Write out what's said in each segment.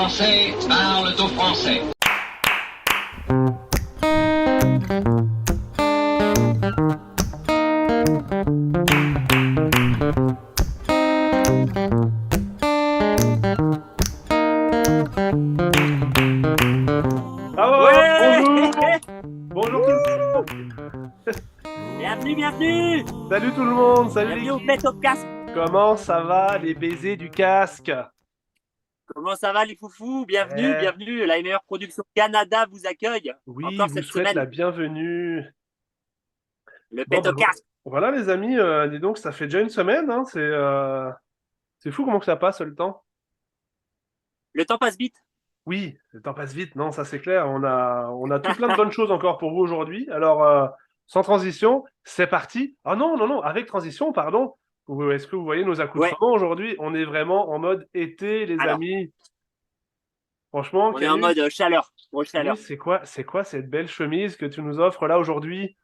Français parlent aux Français. Ah Ouais. bonjour tout le monde. Bienvenue. Salut tout le monde, salut Bienvenue au l'équipe. Pet au casque. Comment ça va les baisers du casque? Comment ça va les foufous? Eh, Bienvenue. La meilleure production Canada vous accueille oui, encore vous cette souhaite la semaine. bienvenue. Le Bon, Pet au casque. voilà les amis, dis donc, ça fait déjà une semaine, hein, c'est fou comment que ça passe le temps. Le temps passe vite. Oui, le temps passe vite, non, ça c'est clair. On a tout plein de bonnes choses encore pour vous aujourd'hui. Alors, sans transition, c'est parti. Ah non, non, non, avec transition, pardon. Est-ce que vous voyez nos Ouais. accoutrements aujourd'hui? On est vraiment en mode été, les Alors, amis. Franchement, on est en Canus, mode chaleur. Grosse Canus, chaleur. c'est quoi cette belle chemise que tu nous offres là aujourd'hui?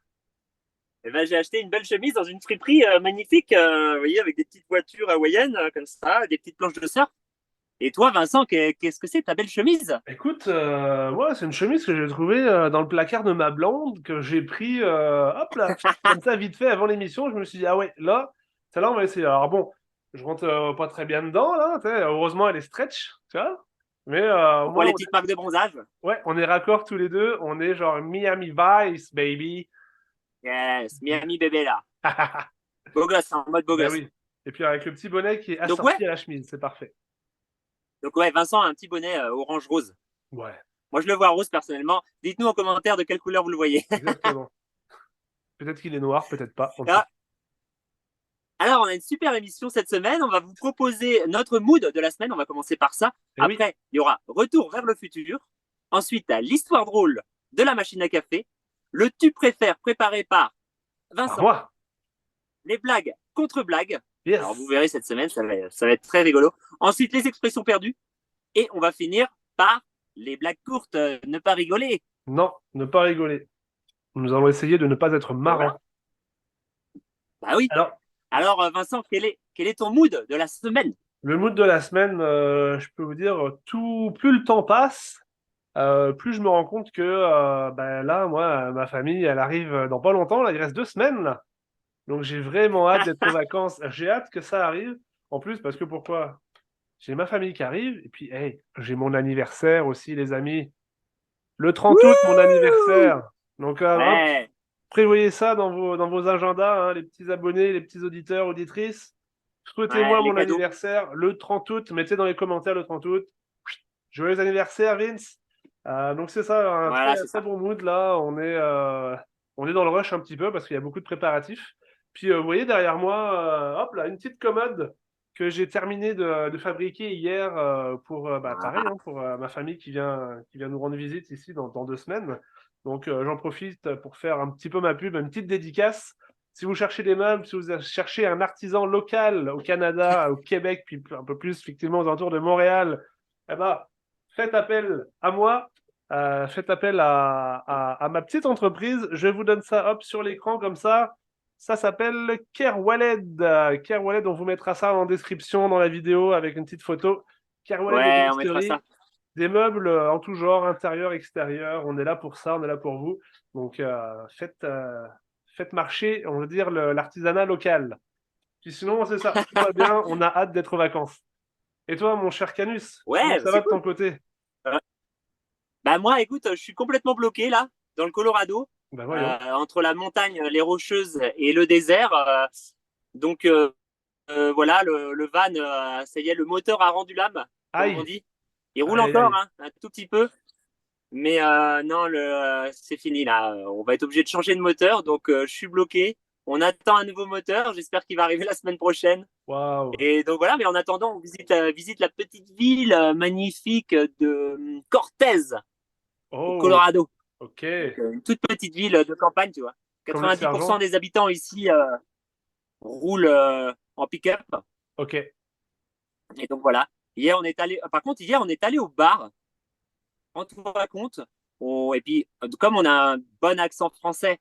Et ben, j'ai acheté une belle chemise dans une friperie magnifique, vous voyez, avec des petites voitures hawaïennes comme ça, des petites planches de surf. Et toi, Vincent, qu'est-ce que c'est ta belle chemise? Écoute, ouais, c'est une chemise que j'ai trouvée dans le placard de ma blonde, que j'ai pris, hop là, comme ça, vite fait, avant l'émission. Je me suis dit, ah ouais, là, celle-là, on va essayer. Alors bon, je rentre pas très bien dedans, là, tu sais, heureusement, elle est stretch, tu vois. Mais au Pour moins, les petites marques de bronzage? ouais, on est raccord tous les deux. On est genre Miami Vice, baby. Yes, Miami bébé là. Beau gosse, en mode beau Ben gosse. oui. Et puis avec le petit bonnet qui est Donc ouais, assorti à la chemise, c'est parfait. Vincent a un petit bonnet orange-rose. Ouais, Moi, je le vois rose personnellement. Dites-nous en commentaire de quelle couleur vous le voyez. exactement. Peut-être qu'il est noir, peut-être pas, on ne sait Ah, alors, on a une super émission cette semaine. On va vous proposer notre mood de la semaine. On va commencer par ça. pas. Et oui, Après, il y aura Retour vers le futur. Ensuite, l'histoire drôle de la machine à café. Le tu préfères préparé par par Vincent. moi. Les blagues contre blagues. Alors, vous Yes. verrez cette semaine, ça va être très rigolo. Ensuite, les expressions perdues. Et on va finir par les blagues courtes. Ne pas rigoler. Non, ne pas rigoler. Nous allons essayer de ne pas être Ben voilà. marrants. Bah oui. Alors, Alors, Vincent, quel est ton mood de la semaine? le mood de la semaine, je peux vous dire, plus le temps passe, plus je me rends compte que ben là, moi, ma famille, elle arrive dans pas longtemps. Là, il reste 2 semaines. Là. Donc, j'ai vraiment hâte d'être aux vacances. J'ai hâte que ça arrive. En plus, parce que pourquoi? J'ai ma famille qui arrive. Et puis, hey, j'ai mon anniversaire aussi, les amis. Le 30 août, mon Wouh. anniversaire. Donc, hop, Ouais, prévoyez ça dans vos agendas, hein, les petits abonnés, les petits auditeurs, auditrices. ouais, Souhaitez-moi les mon cadeaux. anniversaire le 30 août. Mettez dans les commentaires le 30 août. Joyeux anniversaire, Vince. Donc c'est ça, un très, Voilà, c'est très ça. bon mood là. On est dans le rush un petit peu parce qu'il y a beaucoup de préparatifs. Puis vous voyez derrière moi, hop là, une petite commode que j'ai terminé de fabriquer hier pour, bah, pareil, Ah, hein, pour ma famille qui vient nous rendre visite ici dans 2 semaines. Donc j'en profite pour faire un petit peu ma pub, une petite dédicace. Si vous cherchez des meubles, si vous cherchez un artisan local au Canada, au Québec, puis un peu plus effectivement aux alentours de Montréal, eh ben, faites appel à moi, faites appel à ma petite entreprise. Je vous donne ça hop sur l'écran comme ça. Ça s'appelle Kerwaled. Kerwaled, on vous mettra ça en description dans la vidéo avec une petite photo. Kerwaled ouais, on mettra Ebenisterie, ça. des meubles en tout genre, intérieur, extérieur. On est là pour ça, on est là pour vous. Donc faites marcher, on va dire, l'artisanat local. Puis sinon, c'est ça, tout va bien, on a hâte d'être aux vacances. Et toi, mon cher Canus, comment Ouais, ça va c'est de ton cool. côté? Euh, Bah moi, écoute, je suis complètement bloqué là, dans le Colorado, Ben voyons. entre la montagne, les Rocheuses et le désert. Donc voilà, le van, ça y est, le moteur a rendu l'âme, comme on Aïe, dit. Il roule aïe, aïe, encore, aïe. hein, un tout petit peu. Mais non, c'est fini là. On va être obligé de changer de moteur, donc je suis bloqué. On attend un nouveau moteur. J'espère qu'il va arriver la semaine prochaine. Waouh. Et donc voilà. Mais en attendant, on visite la petite ville magnifique de Cortez, au Oh, Colorado. ok. Donc une toute petite ville de campagne, tu vois. Comme le 90% sergent. des habitants ici roulent en pick-up. Ok. Et donc voilà. Hier, on est allé. Par contre, hier, on est allé au bar. Rends-toi compte. Et puis, comme on a un bon accent français,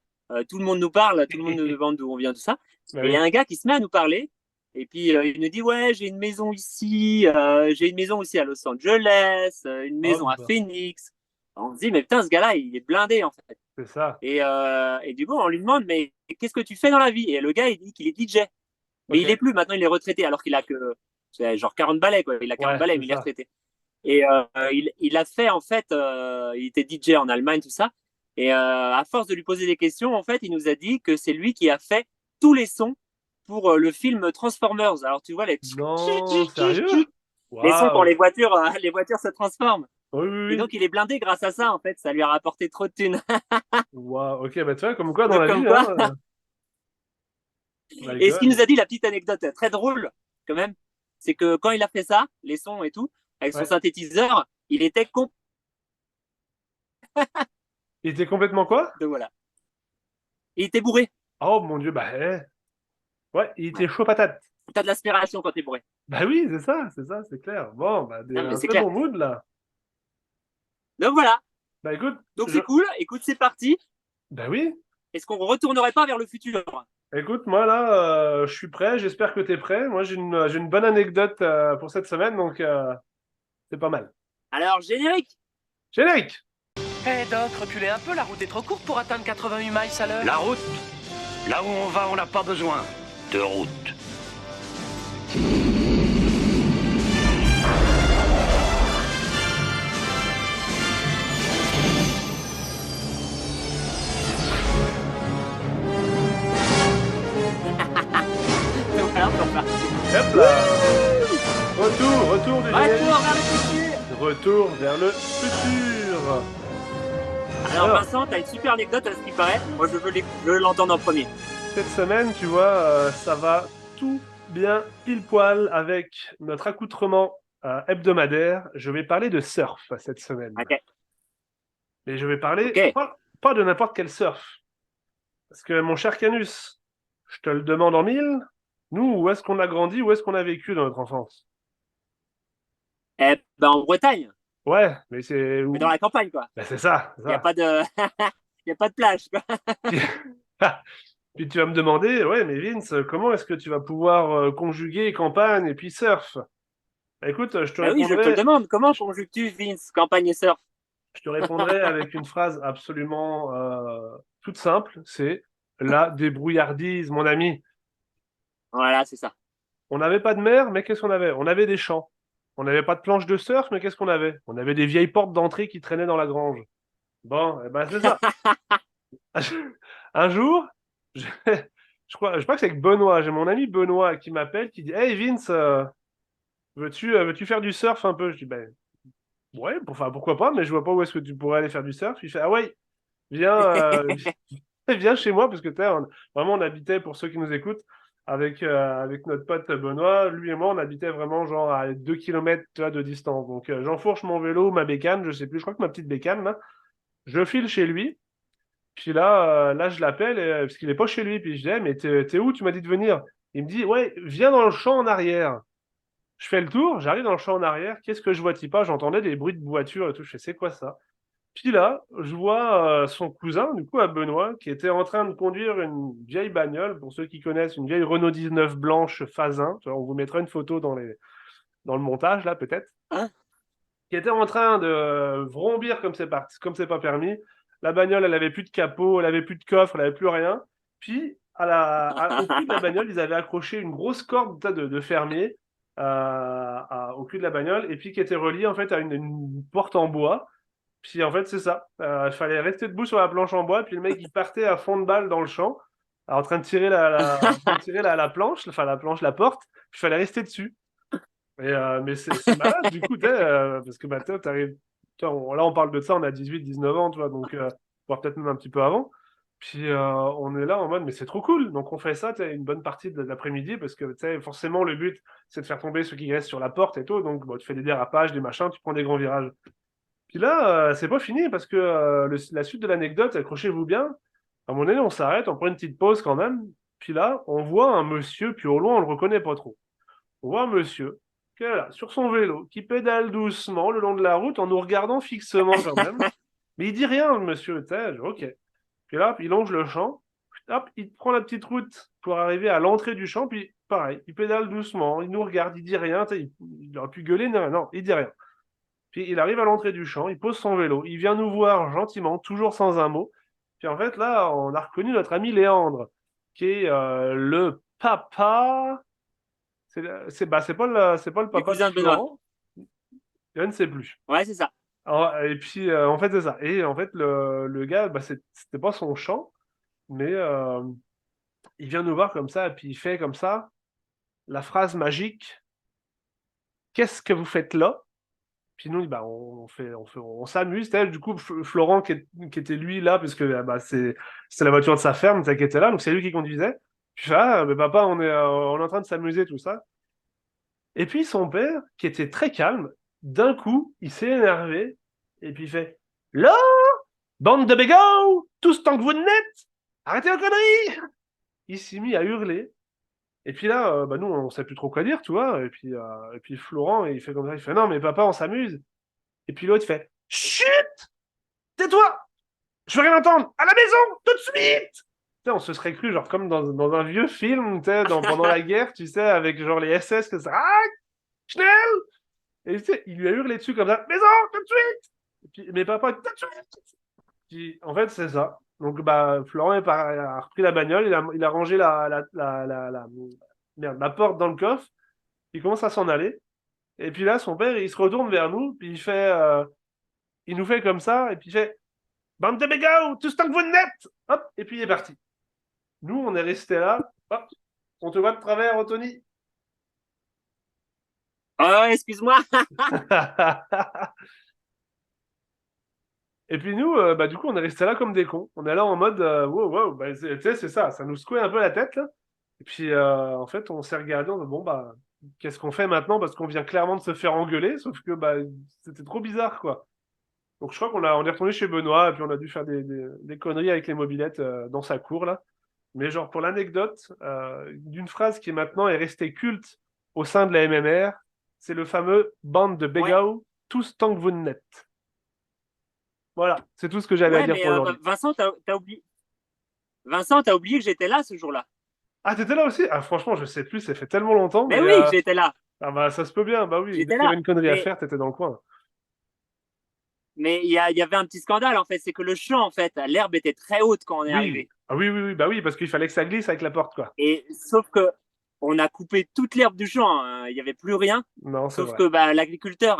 tout le monde nous parle, tout le monde nous demande d'où on vient, tout ça. Ben Et il y a oui. un gars qui se met à nous parler. Et puis il nous dit ouais, j'ai une maison ici, j'ai une maison aussi à Los Angeles, une Hop, maison à Phoenix. On se dit mais putain ce gars-là il est blindé en fait. c'est ça. Et du coup on lui demande mais qu'est-ce que tu fais dans la vie? Et le gars il dit qu'il est DJ. Mais il est Ok. plus maintenant, il est retraité alors qu'il a que genre 40 balais quoi. Il a 40 Ouais, balais c'est mais il est ça. retraité. Et il a fait en fait, il était DJ en Allemagne tout ça. Et à force de lui poser des questions, en fait, il nous a dit que c'est lui qui a fait tous les sons pour le film Transformers. Alors tu vois Non, sérieux? les sons quand Waouh. les voitures se transforment. Oui, oui, Et oui. donc il est blindé grâce à ça en fait, ça lui a rapporté trop de thunes. Waouh. Ok, bah tu vois, comme quoi dans Donc la comme vie, hein, quoi. my Et ce qu'il God. nous a dit, la petite anecdote très drôle quand même, c'est que quand il a fait ça, les sons et tout, avec son Ouais. synthétiseur, il était Il était complètement quoi? donc voilà, il était bourré. Oh mon Dieu, bah ouais, il Ouais. était chaud patate. T'as de l'aspiration quand t'es bourré. Bah oui, c'est ça, c'est clair. Bon, bah Non, mais un c'est très clair. bon mood là. Donc voilà. Bah écoute, Donc c'est cool. Écoute, c'est parti. bah oui. Est-ce qu'on retournerait pas vers le futur? Écoute, moi là, je suis prêt. J'espère que t'es prêt. Moi, j'ai une bonne anecdote pour cette semaine, donc c'est pas mal. Alors, générique. Générique. Eh Doc, reculez un peu, la route est trop courte pour atteindre 88 miles à l'heure. La route, là où on va, on n'a pas besoin de route. Donc voilà, on peut repartir. Hop là. Retour du générique. Retour vers le futur. Retour vers le futur. Alors Alors. Vincent, t'as une super anecdote à ce qui paraît. Moi, je veux l'entendre en premier. Cette semaine, tu vois, ça va tout bien pile poil avec notre accoutrement hebdomadaire. Je vais parler de surf cette semaine. Ok. Mais je vais parler Ok. pas de n'importe quel surf. Parce que mon cher Canus, je te le demande en mille, nous, où est-ce qu'on a grandi, où est-ce qu'on a vécu dans notre enfance? Eh ben en Bretagne, Ouais, mais c'est où? mais dans la campagne quoi. Ben, c'est ça, c'est Il y a ça. pas de, il y a pas de plage quoi. Puis tu vas me demander, ouais, mais Vince, comment est-ce que tu vas pouvoir conjuguer campagne et puis surf? Bah, écoute, Bah oui, je te le demande. Comment conjugues-tu Vince, campagne et surf? je te répondrai avec une phrase absolument toute simple, c'est la débrouillardise, mon ami. Voilà, c'est ça. On n'avait pas de mer, mais qu'est-ce qu'on avait? On avait des champs. On n'avait pas de planche de surf, mais qu'est-ce qu'on avait? On avait des vieilles portes d'entrée qui traînaient dans la grange. Bon, eh ben c'est ça. Un jour, je, je crois que c'est avec Benoît, j'ai mon ami Benoît qui m'appelle, qui dit Hey Vince, veux-tu faire du surf un peu? Je dis Ben ouais, enfin pourquoi pas, mais je vois pas où est-ce que tu pourrais aller faire du surf. Il fait Ah ouais, viens, viens chez moi, parce que vraiment on habitait, pour ceux qui nous écoutent, avec notre pote Benoît, lui et moi, on habitait vraiment genre à 2 km de distance. Donc j'enfourche mon vélo, ma bécane, je sais plus, je crois que ma petite bécane, là, je file chez lui. Puis là, je l'appelle parce qu'il est pas chez lui. Puis je dis, mais t'es où? Tu m'as dit de venir. Il me dit, ouais, viens dans le champ en arrière. Je fais le tour, j'arrive dans le champ en arrière. Qu'est-ce que je vois, pas? J'entendais des bruits de voiture et tout. Je fais, c'est quoi ça? Puis là, je vois son cousin, du coup, à Benoît, qui était en train de conduire une vieille bagnole. Pour ceux qui connaissent, une vieille Renault 19 blanche Fasin. Tu vois, on vous mettra une photo dans le montage, là, peut-être. Hein? Qui était en train de vrombir comme c'est pas permis. La bagnole, elle avait plus de capot, elle avait plus de coffre, elle avait plus rien. Puis, au cul de la bagnole, ils avaient accroché une grosse corde de fermier au cul de la bagnole, et puis qui était reliée en fait à une porte en bois. Puis en fait, c'est ça. Il fallait rester debout sur la planche en bois, puis le mec, il partait à fond de balle dans le champ, en train de tirer en train de tirer la planche, enfin la planche, la porte, puis il fallait rester dessus. Mais c'est malade, du coup, parce que maintenant, là, on parle de ça, on a 18, 19 ans, tu vois, donc, voire peut-être même un petit peu avant. Puis, on est là en mode, mais c'est trop cool. Donc, on fait ça, une bonne partie de l'après-midi, parce que, forcément, le but, c'est de faire tomber ceux qui restent sur la porte et tout. Donc, bon, tu fais des dérapages, des machins, tu prends des grands virages. Puis là, c'est pas fini, parce que la suite de l'anecdote, accrochez-vous bien. À un moment donné, on s'arrête, on prend une petite pause quand même. Puis là, on voit un monsieur, puis au loin, on le reconnaît pas trop. On voit un monsieur qui est là, sur son vélo, qui pédale doucement le long de la route en nous regardant fixement quand même. Mais il dit rien, le monsieur. Ok. Puis là, il longe le champ. Hop, il prend la petite route pour arriver à l'entrée du champ. Puis pareil, il pédale doucement, il nous regarde, il dit rien, il aurait pu gueuler, non, il dit rien. Puis il arrive à l'entrée du champ, il pose son vélo, il vient nous voir gentiment, toujours sans un mot. Puis en fait, là, on a reconnu notre ami Léandre, qui est le papa. C'est pas le Les papa de cousins de Benoît. Florent. Je ne sais plus. Ouais, c'est ça. Alors, et puis, en fait, c'est ça. Et en fait, le gars, c'était pas son champ, mais il vient nous voir comme ça, et puis il fait comme ça la phrase magique: qu'est-ce que vous faites là? Puis nous, bah, on s'amuse. Du coup, Florent, qui était lui là, parce que bah, c'est la voiture de sa ferme, qui était là, donc c'est lui qui conduisait. Puis mais papa, on est en train de s'amuser, tout ça. Et puis son père, qui était très calme, d'un coup, il s'est énervé, et puis il fait: là, bande de bégauds, tous tant que vous n'êtes, arrêtez la connerie! Il s'est mis à hurler. Et puis là, bah nous, on sait plus trop quoi dire, tu vois. Et puis Florent, il fait comme ça, il fait: non, mais papa, on s'amuse. Et puis l'autre fait: chut! Tais-toi! Je veux rien entendre! À la maison! Tout de suite! Tu sais, on se serait cru, genre, comme dans un vieux film, tu sais, pendant la guerre, tu sais, avec genre les SS, que ça. Ah! Schnell! Et tu sais, il lui a hurlé dessus comme ça: maison! Tout de suite! Et puis, mais papa, tout de suite! Puis, en fait, c'est ça. Donc, bah, Florent a repris la bagnole, il a rangé merde, la porte dans le coffre, il commence à s'en aller. Et puis là, son père, il se retourne vers nous, puis il nous fait comme ça, et puis il fait: bande de bégauds, tout ce temps que vous n'êtes! Hop, et puis il est parti. Nous, on est resté là. Hop, on te voit de travers, Anthony. Oh, excuse-moi. Et puis nous, bah, du coup, on est resté là comme des cons. On est là en mode, wow, wow, bah, tu sais, c'est ça nous secouait un peu la tête, là. Et puis, en fait, on s'est regardé, on dit: bon, bah, qu'est-ce qu'on fait maintenant? Parce qu'on vient clairement de se faire engueuler, sauf que bah, c'était trop bizarre, quoi. Donc, je crois on est retourné chez Benoît, et puis on a dû faire des conneries avec les mobylettes dans sa cour, là. Mais genre, pour l'anecdote, d'une phrase qui maintenant est restée culte au sein de la MMR, c'est le fameux bande de bégauds, tous tant que vous n'êtes. Voilà, c'est tout ce que j'avais à Ouais, dire mais pour aujourd'hui. Vincent, t'as oublié. Vincent, t'as oublié que j'étais là ce jour-là. Ah, t'étais là aussi? Ah, franchement, je sais plus, ça fait tellement longtemps, Mais mais oui, j'étais là. ah bah ça se peut bien, bah oui, dès J'étais qu'il y avait là. une connerie à Mais faire, t'étais dans le coin. mais il y avait un petit scandale en fait, c'est que le champ en fait, l'herbe était très haute quand on est Oui, arrivé. ah oui, oui, oui, bah oui, parce qu'il fallait que ça glisse avec la porte, quoi. Et sauf que on a coupé toute l'herbe du champ, hein. Il y avait plus rien. Non, c'est Sauf vrai. que bah, l'agriculteur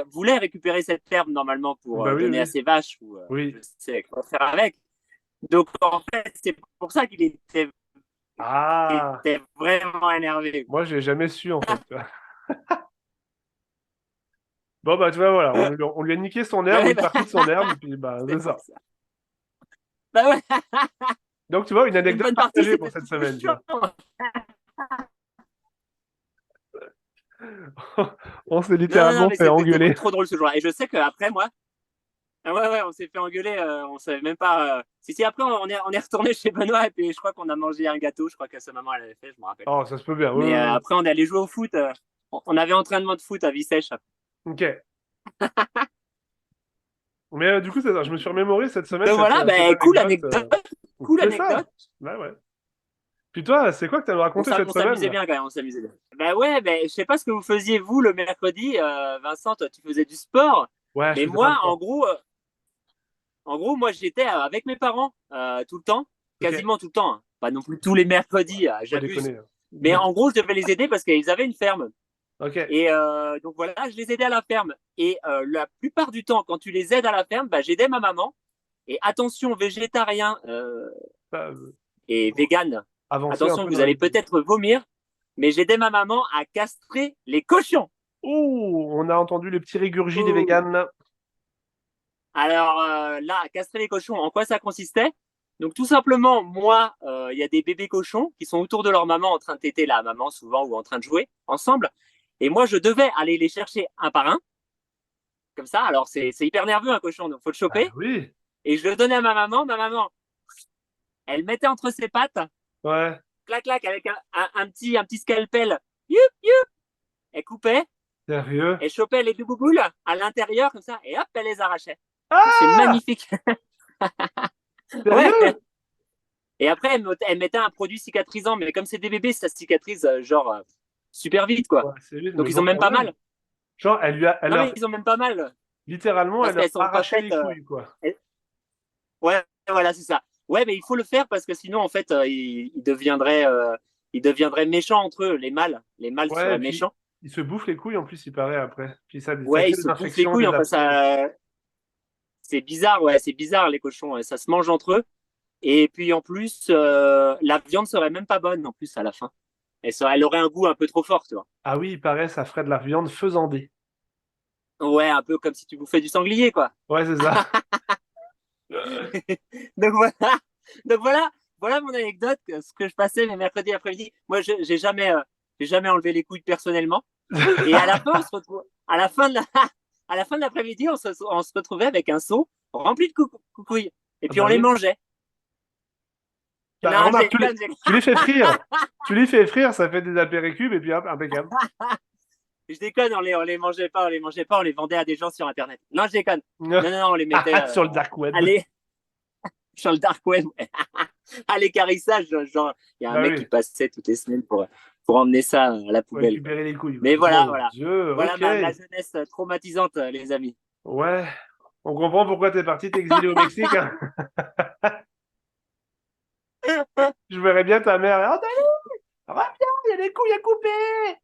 voulait récupérer cette herbe normalement pour Bah oui, donner à oui, ses vaches ou je oui. sais quoi faire avec. Donc en fait, c'est pour ça Ah, était vraiment énervé. moi, j'ai jamais su, en fait. Bon, bah tu vois, voilà, on lui a niqué son herbe, ou Ouais, une partie de son herbe, et puis bah c'est c'est pour ça. ça. Bah ouais, Donc, tu vois, une une anecdote bonne partie partagée pour c'était cette tout le semaine, tu champ. vois. On s'est Non, littéralement mais fait c'était engueuler. trop drôle ce jour-là. Et je sais qu'après, moi, ah ouais, on s'est fait engueuler, on savait même pas. Si, après, on est retourné chez Benoît et puis je crois qu'on a mangé un gâteau, je crois que sa maman elle avait fait, je me rappelle Oh, plus. ça se peut bien, oui, Mais oui, oui. après, on est allé jouer au foot. On avait entraînement de foot à Vissèche. Ok. Mais du coup, c'est ça, je me suis remémoré cette semaine Donc voilà, cette ben cool anecdote. anecdote, cool C'est ça. anecdote. Bah ouais. Puis toi, c'est quoi que tu as à me raconter cette On s'amusait semaine? bien quand même, on s'amusait bien. Ben ouais, ben je sais pas ce que vous faisiez vous le mercredi, Vincent, toi tu faisais du sport, Ouais, je mais faisais plein de moi sport. en gros moi j'étais avec mes parents tout le temps, Ok, quasiment tout le temps, hein. Pas non plus tous les mercredis, pas j'abuse. déconner, hein. Mais en gros je devais les aider parce qu'ils avaient une ferme. Ok. Et donc voilà, je les aidais à la ferme. Et la plupart du temps, quand tu les aides à la ferme, bah, j'aidais ma maman. Et attention, végétarien Ça, et vegan, avancer un attention, peu dans vous la allez vie. peut-être vomir, mais j'aidais ma maman à castrer les cochons. Ouh, on a entendu les petits régurgis des Oh. véganes, là. Alors là, castrer les cochons, en quoi ça consistait? Donc tout simplement, moi, il y a des bébés cochons qui sont autour de leur maman en train de téter la maman souvent ou en train de jouer ensemble. Et moi, je devais aller les chercher un par un, comme ça. Alors c'est hyper nerveux un cochon, donc faut le Ah choper. oui. Et je le donnais à ma maman. Ma maman, elle mettait entre ses pattes, Ouais. clac, clac, avec un petit scalpel. Youp, youp. Elle coupait, Sérieux? elle chopait les deux bouboules à l'intérieur, comme ça, et hop, elle les arrachait. Donc c'est Ah! magnifique. Ouais. Sérieux? Et après, elle mettait un produit cicatrisant, mais comme c'est des bébés, ça cicatrise super vite, quoi. Ouais, c'est juste, Donc mais ils ont bon, même quand pas même. mal. Genre, Non, mais ils ont même pas mal littéralement, parce elle leur qu'elles sont pas arrachait faites. les couilles, quoi. Ouais, voilà, c'est ça. Ouais, mais il faut le faire parce que sinon, en fait, ils deviendraient méchants entre eux. Les mâles Ouais, et seraient puis, méchants. ils se bouffent les couilles, en plus, il paraît, après. Puis ça Ouais, crée ils des se bouffent les infections, couilles. des Enfin, abcès. c'est bizarre, ouais, c'est bizarre les cochons. Ouais. Ça se mange entre eux. Et puis en plus, la viande serait même pas bonne en plus à la fin. Elle aurait un goût un peu trop fort, tu vois. Ah oui, il paraît, ça ferait de la viande faisandée. Ouais, un peu comme si tu bouffais du sanglier, quoi. Ouais, c'est ça. Donc voilà, donc voilà mon anecdote, ce que je passais les mercredis après-midi. Moi, j'ai jamais enlevé les couilles personnellement. Et à la fin, on se retrouve, à la fin de à la fin de l'après-midi, on se retrouvait avec un seau rempli de couilles. Et Ah puis bah on les oui. mangeait. Bah, Non, remarque, j'ai tu les fais frire. Tu les fais frire, ça fait des apéricubes, et puis hop, impeccable. je déconne, on les mangeait pas, on les vendait à des gens sur Internet. Non, je déconne. Non, non, non, on les mettait Sur le dark web. allez, sur le dark web. À l'écarissage, genre, il y a un Bah mec qui oui, passait toutes les semaines pour emmener ça à la faut poubelle. Quoi. récupérer les couilles, quoi. Mais voilà, Mon voilà. Dieu, Voilà ok. ma jeunesse traumatisante, les amis. Ouais, on comprend pourquoi t'es parti t'exiler au Mexique, hein. Je verrais bien ta mère. Anthony, reviens, il y a des couilles à couper.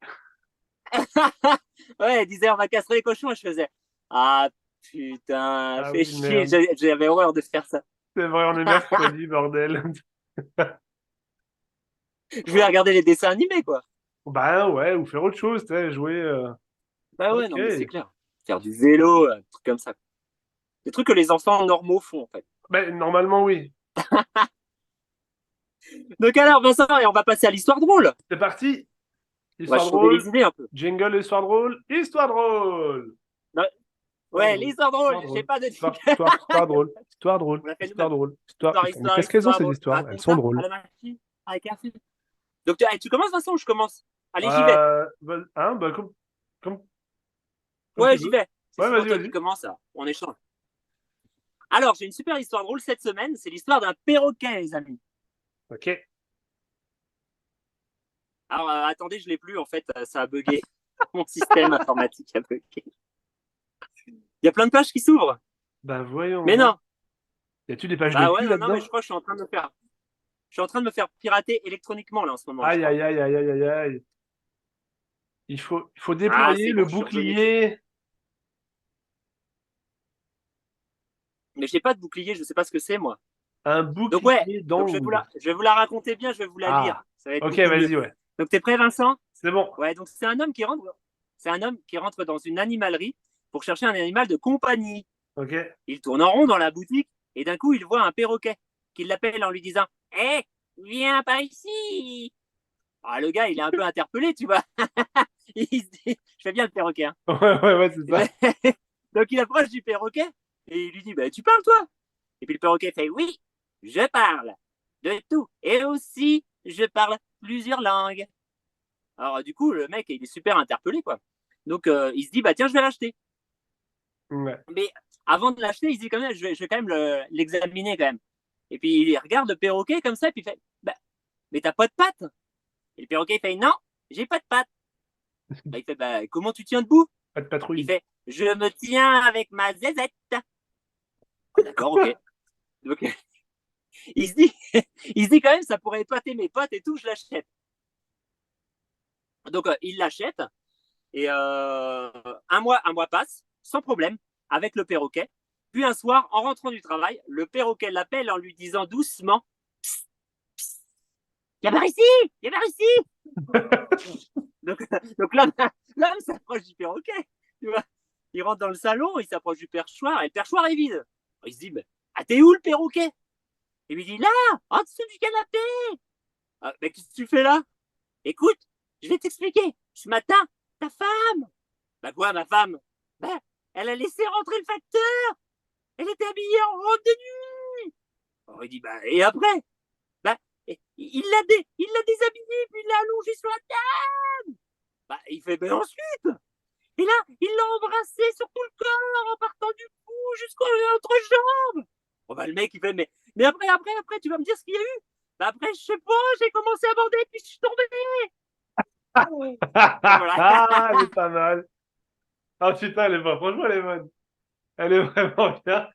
Ouais, elle disait on va castrer les cochons et je faisais ah putain, Ah fais oui, chier, merde. j'avais horreur de faire ça. C'est vrai, on est mercredi, bordel. Je voulais regarder les dessins animés quoi. Bah ouais, ou faire autre chose, tu sais, jouer. Bah ouais, Ok. non mais c'est clair. Faire du vélo, des trucs comme ça. Des trucs que les enfants normaux font en fait. Mais normalement, oui. Donc alors Vincent, et on va passer à l'histoire drôle. C'est parti. On va Histoire changer drôle. les idées un peu. Jingle, histoire drôle. Histoire drôle. Non, Histoire ouais, drôle. l'histoire drôle, Histoire j'ai drôle. pas de Histoire drôle. Histoire drôle. On l'a fait Histoire nous-mêmes. drôle. Histoire, histoire, Qu'est-ce qu'elles ont, histoire ces drôle. histoires? Elles Raconte sont ça à drôles. la machine avec un fil. Donc tu commences Vincent ou je commence? Allez, j'y vais. Bah, comme Ouais, tu j'y veux. vais. C'est Ouais, souvent vas-y, toi qui vas-y. commence, on échange. Alors, j'ai une super histoire drôle cette semaine. C'est l'histoire d'un perroquet, les amis. Ok. Alors, attendez, je l'ai plus, en fait, ça a bugué. Mon système informatique a bugué. Il y a plein de pages qui s'ouvrent. Bah, voyons Mais voir. non. Y a-tu des pages de Bah ouais, cul non, non, mais là-dedans? je crois que je suis en train de me faire pirater électroniquement, là, en ce moment, je Aïe, crois. aïe, aïe, aïe, aïe, aïe, aïe. Il faut Ah, déployer c'est le bon, je suis revenu dessus. bouclier. Mais j'ai pas de bouclier, je sais pas ce que c'est, moi. Un Donc, ouais. bouclier Donc, d'angle. je vais vous la raconter bien, je vais vous la lire. Ah. Ça va être Ok, beaucoup mieux. vas-y, ouais. Donc, t'es prêt, Vincent? C'est bon. Ouais, donc c'est un homme qui rentre dans une animalerie pour chercher un animal de compagnie. Ok. Il tourne en rond dans la boutique et d'un coup, il voit un perroquet qui l'appelle en lui disant hé, viens par ici. Ah, le gars, il est un peu interpellé, tu vois. Il se dit je fais bien le perroquet. Hein. Ouais, ouais, ouais, c'est Et ben, ça. donc, il approche du perroquet et il lui dit bah, tu parles, toi? Et puis le perroquet fait oui, je parle de tout. Et aussi, je parle plusieurs langues. Alors, du coup, le mec, il est super interpellé, quoi. Donc, il se dit bah, tiens, je vais l'acheter. Ouais. Mais avant de l'acheter, il se dit quand même, je vais quand même l'examiner quand même. Et puis il regarde le perroquet comme ça, et puis il fait, bah, mais t'as pas de pattes. Et le perroquet il fait, non, j'ai pas de pattes. Bah, il fait, bah, comment tu tiens debout? Pas de Il patrouille. fait, je me tiens avec ma zézette. Ah, d'accord, ok. Donc il se dit, il se dit quand même, ça pourrait épater mes potes et tout, je l'achète. Donc il l'achète et un mois passe sans problème avec le perroquet. Puis un soir, en rentrant du travail, le perroquet l'appelle en lui disant doucement viens par ici, viens par ici. Donc l'homme s'approche du perroquet. Tu vois, il rentre dans le salon, il s'approche du perchoir et le perchoir est vide. Il se dit ah, t'es où le perroquet? Il lui dit là, en dessous du canapé. Ah, mais qu'est-ce que tu fais là? Écoute, je vais t'expliquer. Ce matin, ta femme. Bah quoi, ma femme? Bah, elle a laissé rentrer le facteur. Elle était habillée en robe de nuit. Alors il dit, bah, et après? Bah, il l'a déshabillée, puis il l'a allongée sur la table. Bah, il fait, ben ensuite. Et là, il l'a embrassée sur tout le corps, en partant du cou jusqu'aux entrejambes. Bon, bah, le mec, il fait, mais après, tu vas me dire ce qu'il y a eu. Bah après, je sais pas, j'ai commencé à bander, puis je suis tombé. Ah, elle est pas mal. Ah putain, elle est bonne. Franchement, elle est bonne. Elle est vraiment bien.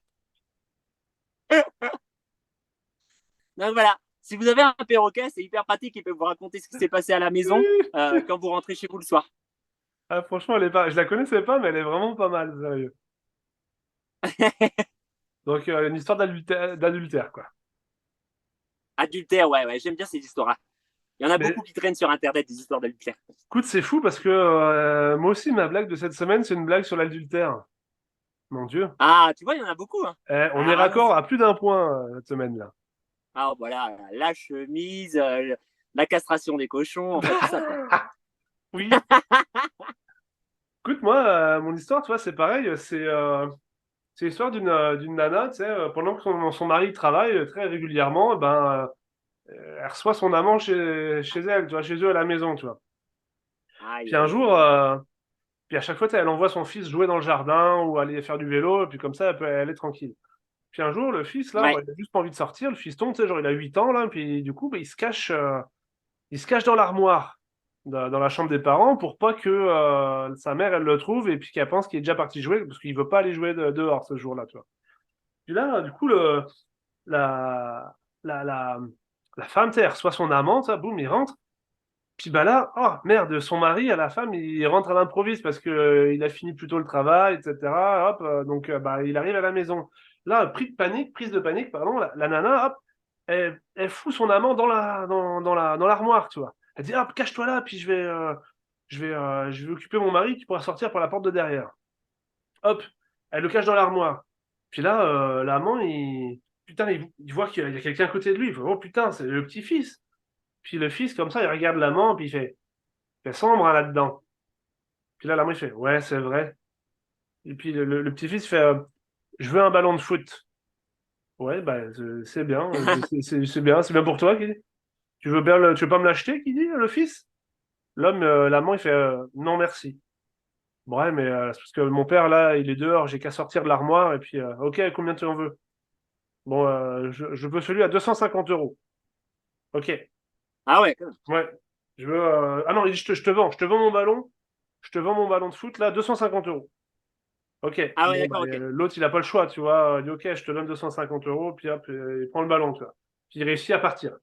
Donc voilà, si vous avez un perroquet, c'est hyper pratique, il peut vous raconter ce qui s'est passé à la maison quand vous rentrez chez vous le soir. Ah, franchement, elle est pas. Je la connaissais pas, mais elle est vraiment pas mal, sérieux. Donc, une histoire d'adultère, quoi. Adultère, ouais, j'aime bien ces histoires-là. Il y en a Mais beaucoup qui traînent sur Internet, des histoires d'adultère. écoute, c'est fou parce que moi aussi, ma blague de cette semaine, c'est une blague sur l'adultère. Mon Dieu. Ah, tu vois, il y en a beaucoup. Hein. On est Alors, raccord allons-y. à plus d'un point cette semaine-là. Ah, voilà, la chemise, la castration des cochons, enfin tout ça, quoi. Oui. Écoute, moi, mon histoire, tu vois, c'est pareil. C'est l'histoire d'une nana, tu sais, pendant que son mari travaille très régulièrement, elle reçoit son amant chez elle, tu vois, chez eux à la maison, tu vois. Aïe, Puis un aïe, jour, aïe. puis à chaque fois, tu sais, elle envoie son fils jouer dans le jardin ou aller faire du vélo, et puis comme ça, elle est tranquille. Puis un jour, le fils, là, Ouais, il a juste pas envie de sortir, le fiston, tu sais, genre, il a 8 ans, là, puis du coup, il se cache dans l'armoire, dans la chambre des parents, pour pas que sa mère, elle le trouve, et puis qu'elle pense qu'il est déjà parti jouer, parce qu'il veut pas aller jouer dehors ce jour-là, tu vois. Puis là, du coup, la, la, la, la femme, tu sais, elle reçoit son amant, ça, boum, il rentre. Puis bah là, oh merde, son mari, à la femme, il rentre à l'improviste parce que il a fini plus tôt le travail, etc. Hop, donc bah, il arrive à la maison. Là, prise de panique, pardon, la nana, hop, elle fout son amant dans l'armoire, tu vois. Elle dit, hop, cache-toi là, puis je vais occuper mon mari qui pourra sortir par la porte de derrière. Hop, elle le cache dans l'armoire. Puis là, l'amant, putain, il voit qu'il y a quelqu'un à côté de lui. Il fait, oh putain, c'est le petit-fils. Puis le fils, comme ça, il regarde l'amant, puis il fait sombre hein, là-dedans. Puis là, l'amant, il fait, ouais, c'est vrai. Et puis le petit-fils fait, je veux un ballon de foot. Ouais, bah, c'est bien, c'est bien pour toi, qui dit. Tu veux pas me l'acheter, qui dit, le fils? L'amant, il fait, non, merci. Ouais, mais c'est parce que mon père, là, il est dehors, j'ai qu'à sortir de l'armoire, et puis, ok, combien tu en veux? Bon, je veux celui à 250 euros. Ok, ah ouais, quand même. ouais. Ah non, il dit, je te vends mon ballon, je te vends mon ballon de foot, là, 250 euros. Ok, Ah ouais, bon, bah, d'accord, ok. l'autre, il n'a pas le choix, tu vois. Il dit, ok, je te donne 250 euros, puis hop, il prend le ballon, tu vois. Puis il réussit à partir.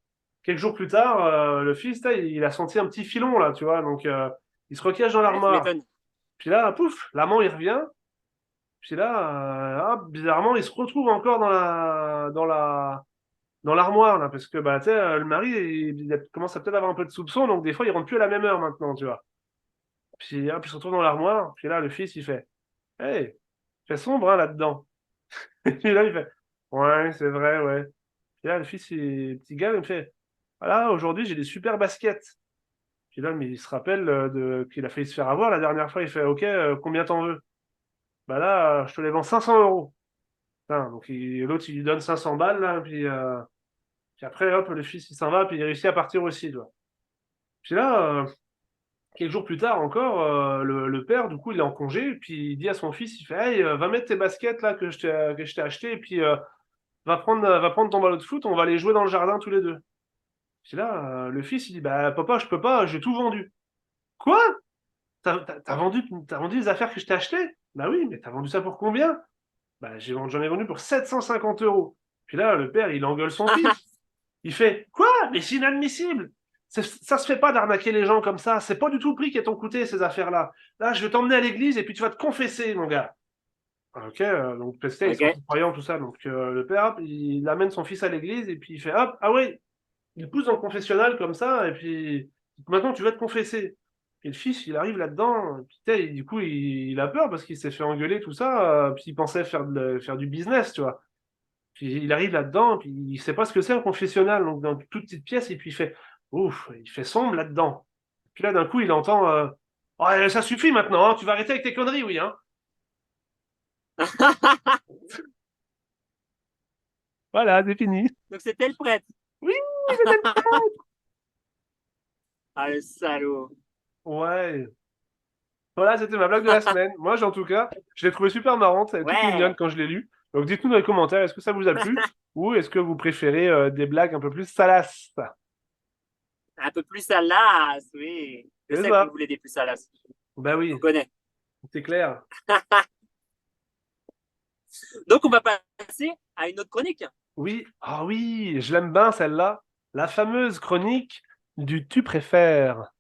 Quelques jours plus tard, le fils, là, il a senti un petit filon, là, tu vois. Donc, il se recache dans Ouais, tu l'armoire. m'étonnes. Puis là, pouf, l'amant, il revient. Puis là, hop, bizarrement, il se retrouve encore dans l'armoire, là, parce que, bah, tu sais, le mari, commence à peut-être avoir un peu de soupçon, donc des fois, il rentre plus à la même heure maintenant, tu vois. Puis hop, il se retrouve dans l'armoire. Puis là, le fils, il fait, hey, il fait sombre, hein, là-dedans. Et puis là, il fait, ouais, c'est vrai, ouais. Puis là, le fils, petit gars, il me fait, voilà, aujourd'hui, j'ai des super baskets. Puis là, mais il se rappelle qu'il a failli se faire avoir la dernière fois. Il fait, ok, combien t'en veux? Bah là, je te les vends 500 euros. Putain, donc l'autre, il lui donne 500 balles, là, puis après, hop, le fils, il s'en va, puis il réussit à partir aussi, tu vois. Puis là, quelques jours plus tard encore, le père, du coup, il est en congé, puis il dit à son fils, il fait, hey, va mettre tes baskets, là, que je t'ai acheté, et puis va prendre ton ballon de foot, on va aller jouer dans le jardin tous les deux. Puis là, le fils, il dit, bah, papa, je peux pas, j'ai tout vendu. Quoi? T'as vendu les affaires que je t'ai achetées? Bah oui, mais t'as vendu ça pour combien? Bah, j'en ai vendu pour 750 euros. Puis là, le père, il engueule son fils. Il fait, quoi? Mais c'est inadmissible! Ça se fait pas d'arnaquer les gens comme ça. C'est pas du tout le prix qui t'ont coûté, ces affaires-là. Là, je vais t'emmener à l'église et puis tu vas te confesser, mon gars. Ah, ok, donc Pestet, ils sont Ok. croyants, tout ça. Donc le père, hop, il amène son fils à l'église et puis il fait, hop, ah oui, il pousse dans le confessionnal comme ça, et puis maintenant tu vas te confesser. Et le fils, il arrive là-dedans, puis, du coup, il a peur parce qu'il s'est fait engueuler, tout ça, puis il pensait faire du business, tu vois. Puis il arrive là-dedans, puis il sait pas ce que c'est un confessionnal, donc dans une toute petite pièce, et puis il fait, ouf, il fait sombre là-dedans. Puis là, d'un coup, il entend, ouais, ça suffit maintenant, hein, tu vas arrêter avec tes conneries, oui, hein. Voilà, c'est fini. Donc c'était le prêtre. Oui, c'était le Ah, le salaud. Ouais. Voilà, c'était ma blague de la semaine. En tout cas, je l'ai trouvée super marrante, elle est toute mignonne Ouais. quand je l'ai lue. Donc dites-nous dans les commentaires, est-ce que ça vous a plu? Ou est-ce que vous préférez des blagues un peu plus salaces? Un peu plus salace, oui. Je C'est sais que vous ça. voulez des plus salaces. Bah Je oui, vous connais. c'est clair. Donc, on va passer à une autre chronique. Oui, ah oui, je l'aime bien celle-là. La fameuse chronique du tu préfères.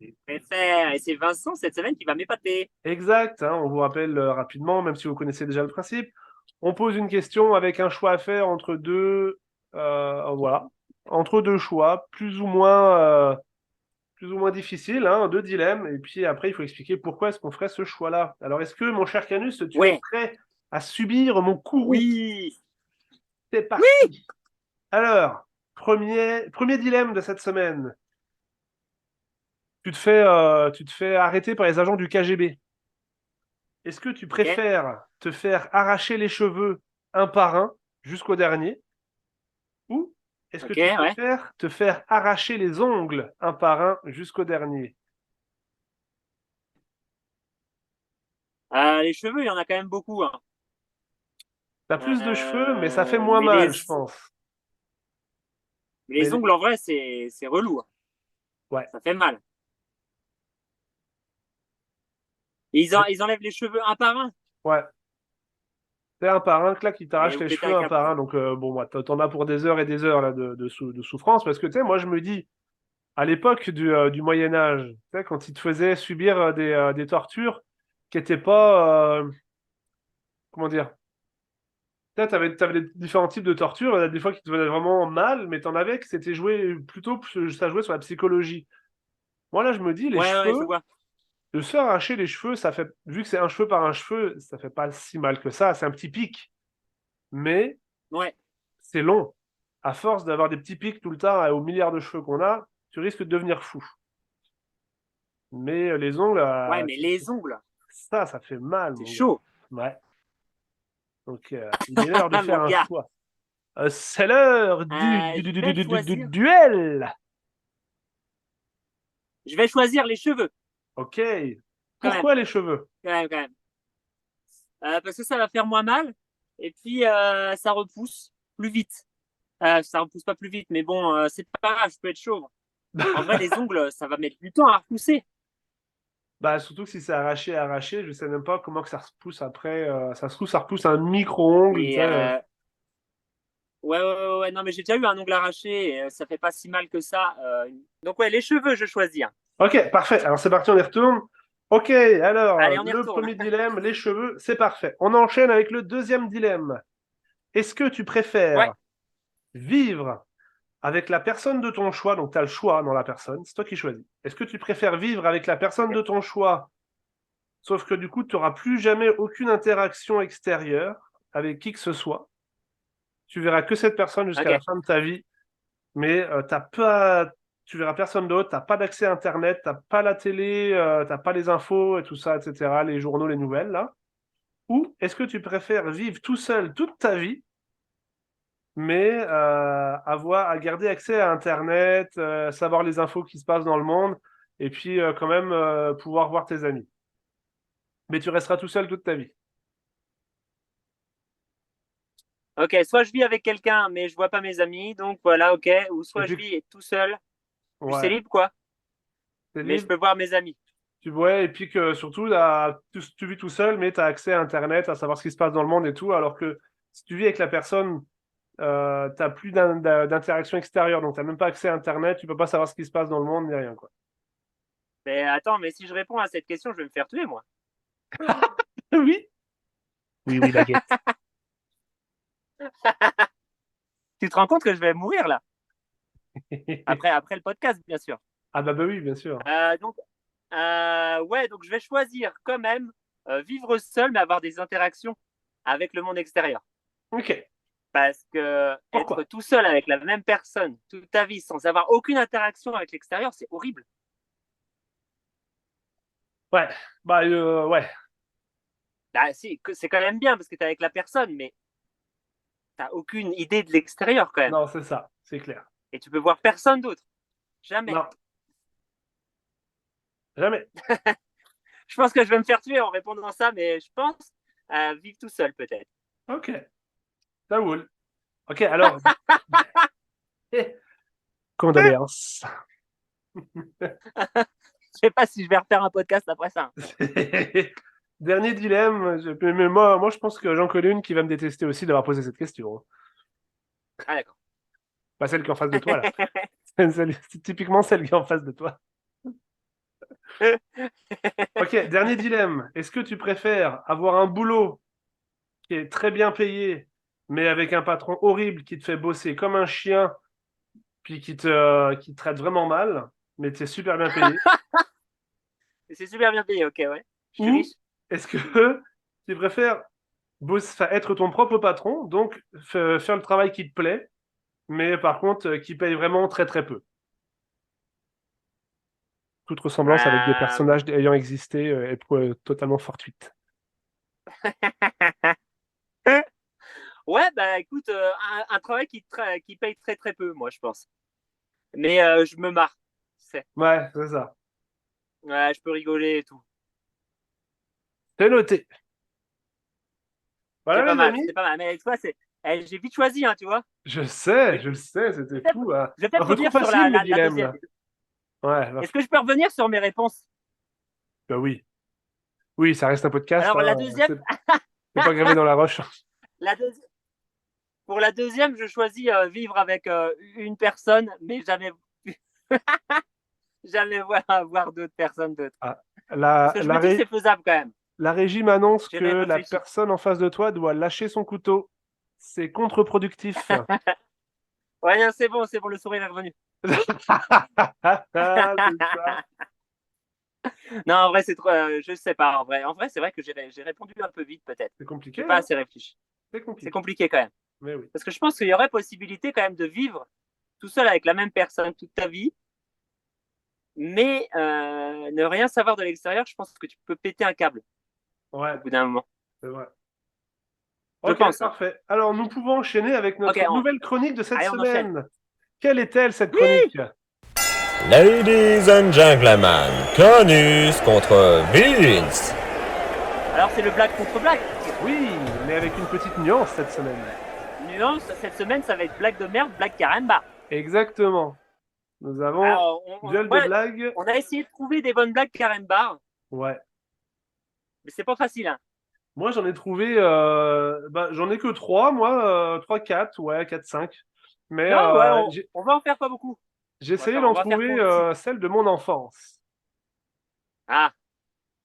Je préfère. Et c'est Vincent cette semaine qui va m'épater. Exact, hein, on vous rappelle rapidement, même si vous connaissez déjà le principe. On pose une question avec un choix à faire entre voilà, entre deux choix, plus ou moins difficiles, hein, deux dilemmes. Et puis après, il faut expliquer pourquoi est-ce qu'on ferait ce choix-là. Alors, est-ce que, mon cher Canus, tu es Ouais. prêt à subir mon courroux? Oui. C'est parti. Alors, premier dilemme de cette semaine. Tu te fais arrêter par les agents du KGB. Est-ce que tu Ok. préfères te faire arracher les cheveux un par un jusqu'au dernier, ou est-ce que Ok, tu ouais. préfères te faire arracher les ongles un par un jusqu'au dernier? Les cheveux, il y en a quand même beaucoup, hein. T'as plus de cheveux, mais ça fait moins Mais mal, je pense. Mais les ongles, en vrai, c'est relou, hein. ouais, Ça fait mal. Et ils enlèvent les cheveux un par un. ouais. C'est un par un, clac, qui Et t'arrache vous les pétez cheveux un un câble. par un. Donc, bon, moi, t'en as pour des heures et des heures là, de souffrance. Parce que, tu sais, moi, je me dis, à l'époque du Moyen Âge, tu sais, quand ils te faisaient subir des tortures qui n'étaient pas, comment dire, tu avais des différents types de tortures. Il y en a des fois qui te faisaient vraiment mal, mais t'en avais que c'était joué plutôt, ça jouait sur la psychologie. Moi, là, je me dis, les Ouais, ouais, je cheveux, vois. de se faire arracher les cheveux, ça fait, vu que c'est un cheveu par un cheveu, ça fait pas si mal que ça. C'est un petit pic, mais Ouais. c'est long. À force d'avoir des petits pics tout le temps aux milliards de cheveux qu'on a, tu risques de devenir fou. Mais les ongles, Ouais, mais les ongles, ça fait mal, c'est mon gars. chaud. Ouais. Donc, il est l'heure de faire Mon un gars. choix. C'est l'heure Je vais du choisir. duel. Je vais choisir les cheveux, Ok. quand même. Pourquoi les cheveux? Quand même, quand même. Parce que ça va faire moins mal. Et puis, ça repousse plus vite. Ça repousse pas plus vite, mais bon, c'est pas grave, je peux être chauve. En vrai, les ongles, ça va mettre du temps à repousser. Bah, surtout que si c'est arraché, je sais même pas comment que ça repousse après. Ça se trouve, ça repousse un micro-ongle, tu Et sais. ouais, ouais, ouais, ouais, non, mais j'ai déjà eu un ongle arraché, et, ça fait pas si mal que ça. Donc ouais, les cheveux, je choisis, hein. Ok, parfait. Alors c'est parti, on y retourne. Ok, alors Allez, on y le retourne. premier dilemme, les cheveux, c'est parfait. On enchaîne avec le deuxième dilemme. Est-ce que tu Ouais, préfères vivre avec la personne de ton choix, donc tu as le choix dans la personne, c'est toi qui choisis. Est-ce que tu préfères vivre avec la personne ok, de ton choix, sauf que du coup, tu n'auras plus jamais aucune interaction extérieure avec qui que ce soit. Tu verras que cette personne jusqu'à la ok. fin de ta vie, mais t'as pas, tu verras personne d'autre, t'as pas d'accès à Internet, t'as pas la télé, t'as pas les infos et tout ça, etc., les journaux, les nouvelles, là. Ou est-ce que tu préfères vivre tout seul toute ta vie, mais avoir à garder accès à Internet, savoir les infos qui se passent dans le monde, et puis quand même pouvoir voir tes amis. Mais tu resteras tout seul toute ta vie. Ok, soit je vis avec quelqu'un, mais je vois pas mes amis, donc voilà, ok. Ou Et soit je puis, vis tout seul, puis c'est ouais, libre, quoi. t'es Mais je libre. peux voir mes amis. Tu vois, et puis que surtout, là, tu vis tout seul, mais tu as accès à Internet, à savoir ce qui se passe dans le monde et tout, alors que si tu vis avec la personne, tu plus d'interaction extérieure, donc tu n'as même pas accès à Internet, tu peux pas savoir ce qui se passe dans le monde, ni rien, quoi. Mais attends, mais si je réponds à cette question, je vais me faire tuer, moi. Oui. Oui, oui, baguette. Tu te rends compte que je vais mourir, là? Après le podcast, bien sûr. Ah bah oui, bien sûr. Donc, ouais, donc je vais choisir quand même vivre seul, mais avoir des interactions avec le monde extérieur. Ok. Parce que être Pourquoi? tout seul avec la même personne toute ta vie sans avoir aucune interaction avec l'extérieur, c'est horrible. Ouais. Bah ouais. Bah, si, c'est quand même bien parce que tu es avec la personne, mais tu aucune idée de l'extérieur quand même. Non, c'est ça, c'est clair. Et tu peux voir personne d'autre. Jamais. Non, jamais. Je pense que je vais me faire tuer en répondant ça, mais je pense vivre tout seul peut-être. Ok. Ça roule. Ok, alors. Condoléances. Je sais pas si je vais refaire un podcast après ça. Dernier dilemme. Mais moi, je pense que j'en connais une qui va me détester aussi d'avoir posé cette question, hein. Ah, d'accord. Pas celle qui est en face de toi, là. C'est typiquement celle qui est en face de toi. Ok, dernier dilemme. Est-ce que tu préfères avoir un boulot qui est très bien payé, mais avec un patron horrible qui te fait bosser comme un chien, puis qui te traite vraiment mal, mais tu es super bien payé? C'est super bien payé, ok, ouais. Je suis Ou riche. est-ce que tu préfères être ton propre patron, donc faire le travail qui te plaît, mais par contre qui paye vraiment très très peu? Toute ressemblance avec des Euh, personnages ayant existé est totalement fortuite. Ouais, bah écoute, un travail qui paye très très peu, moi, je pense. Mais je me marre. C'est. Ouais, c'est ça. Ouais, je peux rigoler et tout. C'est noté. C'est Voilà pas les mal, amis, c'est pas mal. Mais tu vois, j'ai vite choisi, hein, tu vois. je le sais, c'était Peut-être- fou, hein. Je vais Un peut-être peu trop revenir sur facile mes la dilemmes deuxième. là. Ouais, bah, Est-ce que je peux revenir sur mes réponses? bah oui. Oui, ça reste un podcast, Alors, hein. la deuxième, C'est pas gravé dans la roche. la deuxi- pour la deuxième, je choisis vivre avec une personne, mais jamais voir d'autres personnes d'autres. Ah, Parce la, que je la, me dis, ré- c'est faisable quand même. la régie m'annonce J'ai que la réfléchi. personne en face de toi doit lâcher son couteau. C'est contre-productif. Ouais, c'est bon, le sourire est revenu. C'est ça. Non, en vrai, c'est trop. Je sais pas. En vrai, c'est vrai que j'ai répondu un peu vite, peut-être. C'est compliqué, J'ai pas hein? assez réfléchi. C'est C'est compliqué. compliqué quand même. Mais oui. Parce que je pense qu'il y aurait possibilité quand même de vivre tout seul avec la même personne toute ta vie, mais ne rien savoir de l'extérieur, je pense que tu peux péter un câble Ouais, au bout d'un moment. c'est vrai. Je Ok, pense, hein. parfait. Alors, nous pouvons enchaîner avec Ok, notre nouvelle chronique de cette allez, on enchaîne. semaine. Quelle est-elle, cette chronique? Ladies and gentlemen, Conus contre Vince. Alors, c'est le blague contre blague. Oui, mais avec une petite nuance cette semaine. Nuance, cette semaine, ça va être blague de merde, blague caramba. Exactement. Nous avons Alors, duel de blagues. on a essayé de trouver des bonnes blagues caramba, Ouais. mais c'est pas facile, hein. Moi, j'en ai trouvé. J'en ai que 3, moi. 3, 4, ouais, 4, 5. Mais Non, ouais, on va en faire pas beaucoup. j'ai essayé d'en On va faire trouver concis. celle de mon enfance. Ah,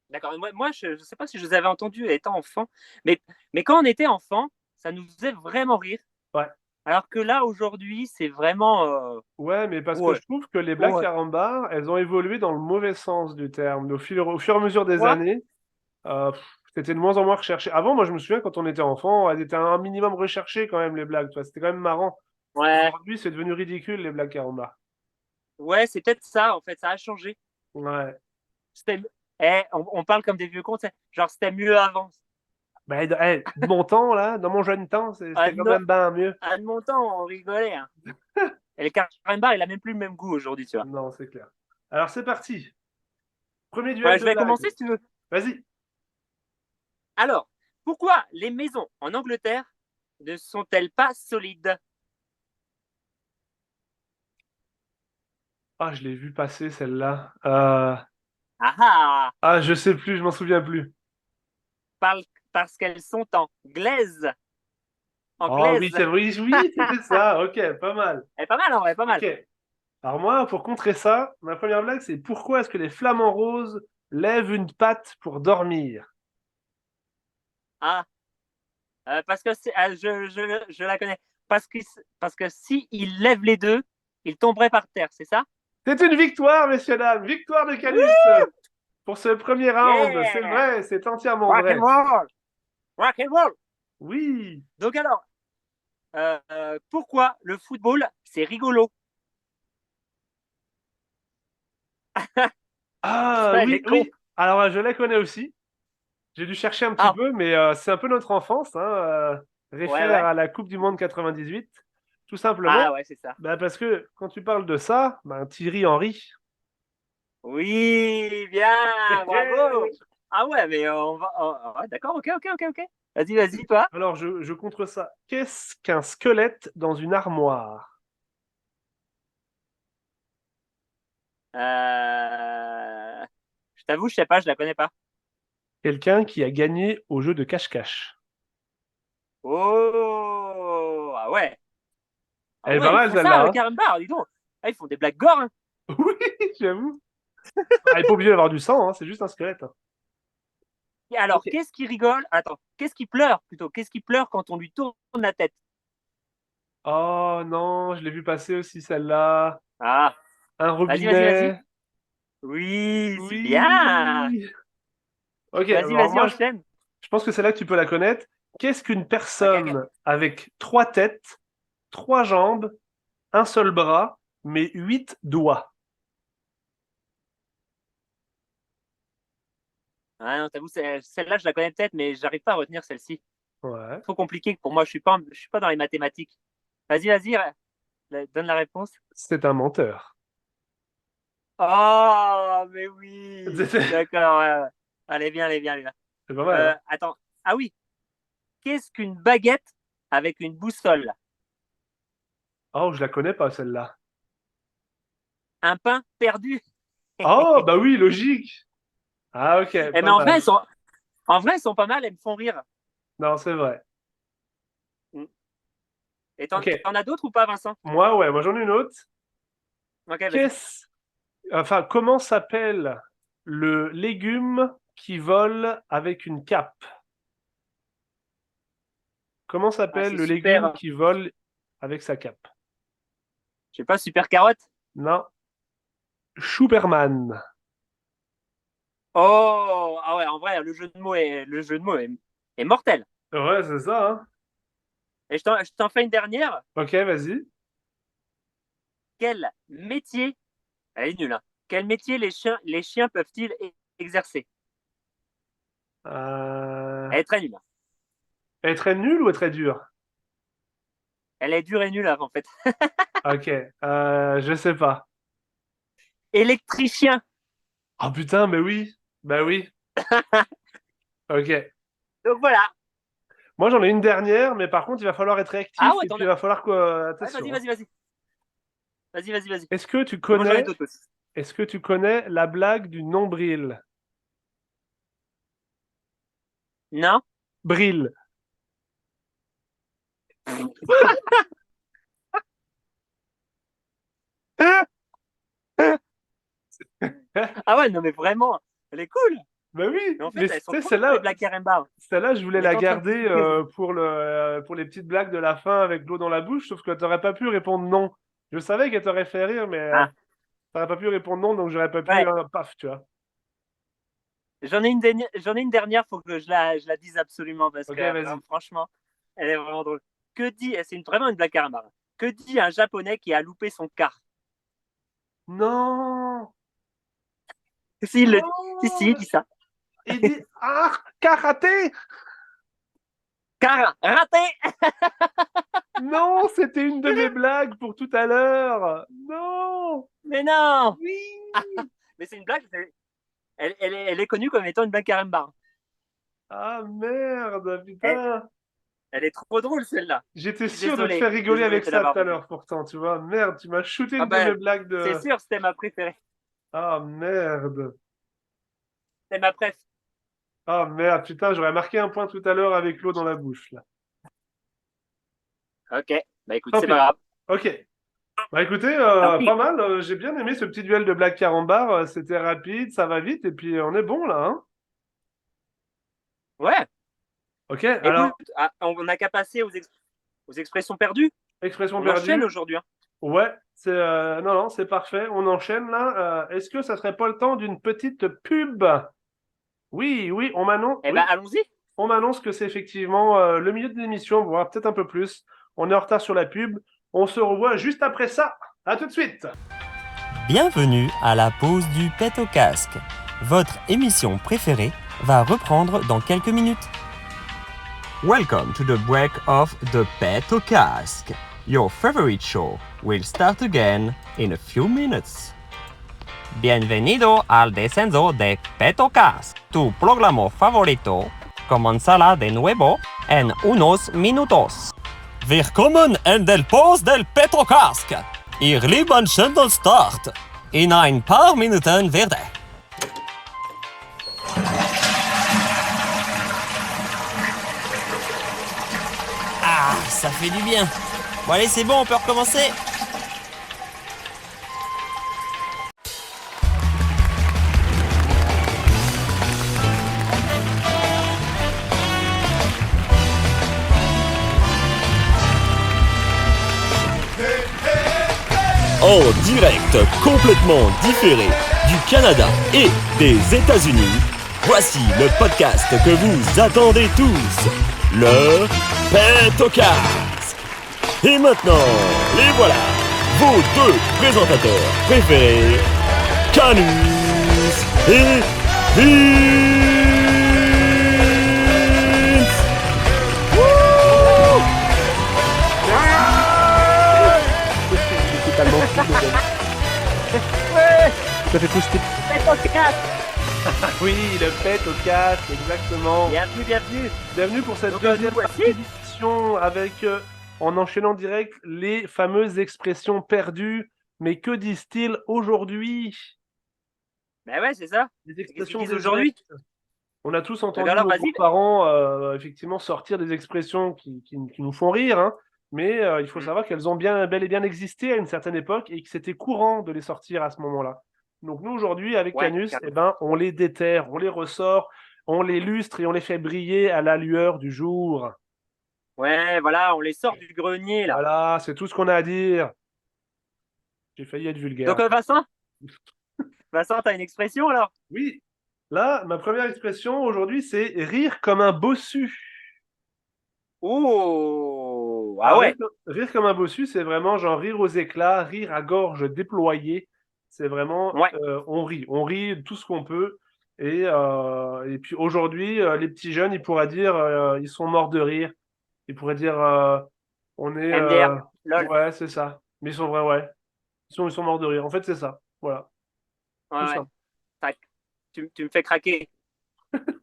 d'accord. Moi je ne sais pas si je les avais entendus étant enfant, mais quand on était enfant, ça nous faisait vraiment rire. Ouais. Alors que là, aujourd'hui, c'est vraiment. Ouais, mais parce que Ouais. je trouve que les blagues Ouais. carambar, elles ont évolué dans le mauvais sens du terme. Au fur et à mesure des Quoi? années, c'était de moins en moins recherché. Avant, moi, je me souviens, quand on était enfant, elles étaient un minimum recherchées quand même, les blagues. Tu vois, c'était quand même marrant. Ouais. Aujourd'hui, c'est devenu ridicule, les blagues carambar. Ouais, c'est peut-être ça, en fait. Ça a changé. Ouais. C'était. On parle comme des vieux cons, tu sais. Genre, c'était mieux avant. De mon temps, là, dans mon jeune temps, À, c'était quand no- même bien mieux. à mon temps, on rigolait, hein. Et le carambar, il a même plus le même goût aujourd'hui, tu vois. Non, c'est clair. Alors, c'est parti. Premier duel Ouais, je de vais blagues. commencer si tu veux. Vas-y. Alors, pourquoi les maisons en Angleterre ne sont-elles pas solides? Ah, je l'ai vu passer, celle-là. Ah ah! Ah, je sais plus, je m'en souviens plus. Parce qu'elles sont en glaise. En Oh oui, glaise. oui, c'était ça. Ok, pas mal. Elle est pas mal, en vrai, pas mal. Ok. Alors moi, pour contrer ça, ma première blague, c'est pourquoi est-ce que les flamants roses lèvent une patte pour dormir? Ah, parce que je la connais. Parce que si il lève les deux, il tomberait par terre, c'est ça? C'est une victoire, messieurs, dames. Victoire de Canus pour ce premier round. C'est Yeah! vrai, c'est entièrement Rock vrai. and roll! Rock and roll! Oui. Donc alors, pourquoi le football, c'est rigolo? Ah Ouais, oui, les cons. oui. Alors je la connais aussi. J'ai dû chercher un petit Ah, peu, mais c'est un peu notre enfance, hein, ouais, réfère ouais. à la Coupe du Monde 98, tout simplement. Ah, ouais, c'est ça. Bah, parce que quand tu parles de ça, bah, Thierry Henry. Oui, bien, bravo. Ah ouais, mais on va. Ouais, d'accord, ok. Vas-y, toi. Alors, je contre ça. Qu'est-ce qu'un squelette dans une armoire? Je t'avoue, je sais pas, je la connais pas. Quelqu'un qui a gagné au jeu de cache-cache. Oh, ah ouais. Ah Elle est ouais, pas ils mal font celle-là. ça, Hein. Carambar, dis donc. Ah, ils font des blagues gore, hein. Oui, j'avoue. Ah, il n'est pas obligé d'avoir du sang, hein, c'est juste un squelette. Hein. Et alors, Ok. qu'est-ce qui rigole? Attends, qu'est-ce qui pleure plutôt? Qu'est-ce qui pleure quand on lui tourne la tête? Oh non, je l'ai vu passer aussi celle-là. Ah, Un vas-y. robinet. Oui, c'est bien. Oui. Ok, alors Vas-y, moi, enchaîne. je pense que celle-là que tu peux la connaître. Qu'est-ce qu'une Ok. personne avec 3 têtes, 3 jambes, un seul bras, mais 8 doigts? Ah non, t'avoue, celle-là, je la connais peut-être, mais j'arrive pas à retenir celle-ci. Ouais. Trop compliqué pour moi, je suis pas dans les mathématiques. Vas-y, donne la réponse. C'est un menteur. Oh, mais oui. C'est D'accord, ouais. Allez, bien. pas mal, hein. Attends. Ah oui. Qu'est-ce qu'une baguette avec une boussole? Oh, je la connais pas celle-là. Un pain perdu. Oh, bah oui, logique. Ah, ok, Eh, pas mais en vrai, mal. elles sont pas mal, elles me font rire. Non, c'est vrai. Et Ok, t'en as d'autres ou pas, Vincent? moi j'en ai une autre. Ok, vas-y. Comment s'appelle le légume qui vole avec une cape? Comment Ah, s'appelle c'est le légume super. qui vole avec sa cape? Je sais pas, super carotte. Non, Superman. Oh, ah ouais, en vrai, le jeu de mots est mortel. Ouais, c'est ça, hein. Et je t'en fais une dernière. Ok, vas-y. Quel métier, elle est nulle, hein. Quel métier les chiens peuvent-ils exercer? Euh... Elle est très nulle, hein. Elle est très nulle ou elle est très dure? Elle est dure et nulle, hein, en fait. Ok, je sais pas. Électricien. Oh putain, mais oui. Bah oui. Ok. Donc voilà. Moi, j'en ai une dernière, mais par contre, il va falloir être Ah réactif ouais, et puis il va falloir quoi. Ouais, vas-y, Attention. Hein. vas-y, vas-y. Vas-y. Est-ce que tu Moi, j'en ai connais, d'autres aussi. est-ce que tu connais la blague du nombril? Non? Bril. Ah ouais, non, mais vraiment, elle est cool. Bah oui, Mais en mais fait, tu elles sont sais, trop drôles, les blagues Karimba. celle-là, je voulais On est la en train de garder discuter. pour les petites blagues de la fin avec l'eau dans la bouche, sauf que t'aurais pas pu répondre non. Je savais qu'elle t'aurait fait rire, mais Ah, t'aurais pas pu répondre non, donc j'aurais pas pu, ouais. paf, tu vois. J'en ai une dernière, faut que je la dise absolument parce Ok, que vas-y. franchement, elle est vraiment drôle. Vraiment une blague Karimba. Que dit un Japonais qui a loupé son car? Non! Si, Non! il dit ça. Il dit ah, karaté! Car raté! Non, c'était une de mes blagues pour tout à l'heure. Non! Mais non! Oui! Mais c'est une blague, elle est connue comme étant une blague Karimba. Ah merde, Elle, putain! elle est trop drôle celle-là. J'étais Je suis sûr de te désolé, faire rigoler désolé de avec te ça l'avoir tout à volé. l'heure, pourtant, tu vois. Merde, tu m'as shooté Ah une de mes ben, blagues c'est de. sûr, c'était ma préférée. Ah merde! C'était ma préf. Ah merde, putain, j'aurais marqué un point tout à l'heure avec l'eau dans la bouche, là. Ok, bah écoute, Tant c'est pas pis. grave. Ok. Bah écoutez, Tant pis. pas mal. J'ai bien aimé ce petit duel de Black Carambar. C'était rapide, ça va vite, et puis on est bon là, hein. Ouais, Ok, écoute, alors, on n'a qu'à passer aux expressions perdues. expression On enchaîne perdue. aujourd'hui, hein. Ouais, non, c'est parfait. On enchaîne là. Est-ce que ça serait pas le temps d'une petite pub? Oui, oui, Eh ben, oui, allons-y. on m'annonce que c'est effectivement le milieu de l'émission, voire peut-être un peu plus. On est en retard sur la pub. On se revoit juste après ça. À tout de suite. Bienvenue à la pause du pet au casque. Votre émission préférée va reprendre dans quelques minutes. Welcome to the break of the pet au casque. Your favorite show will start again in a few minutes. Bienvenido al descenso de Pet au casque, tu programa favorito comenzará de nuevo en unos minutos. Wir kommen in der Pause del Petrocast. Ihr lieben schönen Start. In ein paar Minuten werde. Ah, ça fait du bien. Bon allez, c'est bon, on peut recommencer. En direct, complètement différé du Canada et des États-Unis, voici le podcast que vous attendez tous, le Pétocast. Et maintenant, les voilà, vos deux présentateurs préférés, Canus et Vince. Ça fait tout ce Oui, le Pétocast, exactement. Bienvenue. Bienvenue pour cette Donc, deuxième nous voici. édition avec, en enchaînant direct, les fameuses expressions perdues. Mais que disent-ils aujourd'hui? Ben ouais, c'est ça. Les Qu'est-ce expressions qu'ils disent aujourd'hui? On a tous entendu Alors, nos vas-y. grands-parents effectivement sortir des expressions qui nous font rire, hein. Mais il faut savoir qu'elles ont bel et bien existé à une certaine époque et que c'était courant de les sortir à ce moment-là. Donc nous, aujourd'hui, avec Ouais, Canus, carrément. on les déterre, on les ressort, on les lustre et on les fait briller à la lueur du jour. Ouais, voilà, on les sort du grenier, là. Voilà, c'est tout ce qu'on a à dire. J'ai failli être vulgaire. Donc, Vincent, t'as une expression, alors? Oui, là, ma première expression aujourd'hui, c'est rire comme un bossu. Oh! Ah Alors, ouais! rire comme un bossu, c'est vraiment genre rire aux éclats, rire à gorge déployée. C'est vraiment, Ouais. on rit tout ce qu'on peut. Et puis aujourd'hui, les petits jeunes, ils pourraient dire, ils sont morts de rire. Ils pourraient dire, on est, MDR, lol. ouais, c'est ça. Mais ils sont vrais, ouais. Ils sont morts de rire. En fait, c'est ça. Voilà. Ouais, Tout ouais. simple. Tac. Tu me fais craquer.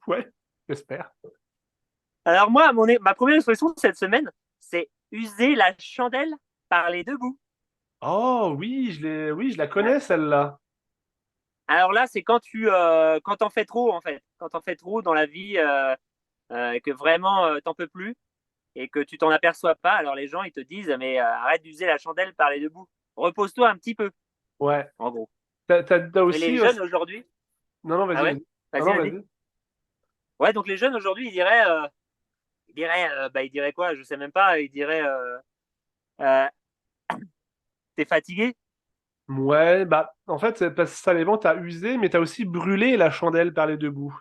Ouais, j'espère. Alors moi, ma première expression de cette semaine, c'est user la chandelle par les deux bouts. Oh oui, je la connais celle-là. Alors là, c'est quand quand t'en fais trop, en fait. Quand t'en fais trop dans la vie, et que vraiment t'en peux plus et que tu t'en aperçois pas, alors les gens, ils te disent, mais arrête d'user la chandelle par les deux bouts. Repose-toi un petit peu, Ouais. en gros. T'as Mais aussi. les jeunes aujourd'hui... Non, vas-y. Ah ouais? Vas-y. Vas-y, Ah non, vas-y. vas-y. Ouais, donc les jeunes aujourd'hui, ils diraient quoi? Je sais même pas. Ils diraient, euh, t'es fatigué? Ouais, bah, en fait, c'est parce que ça dépend, t'as usé, mais t'as aussi brûlé la chandelle par les deux bouts.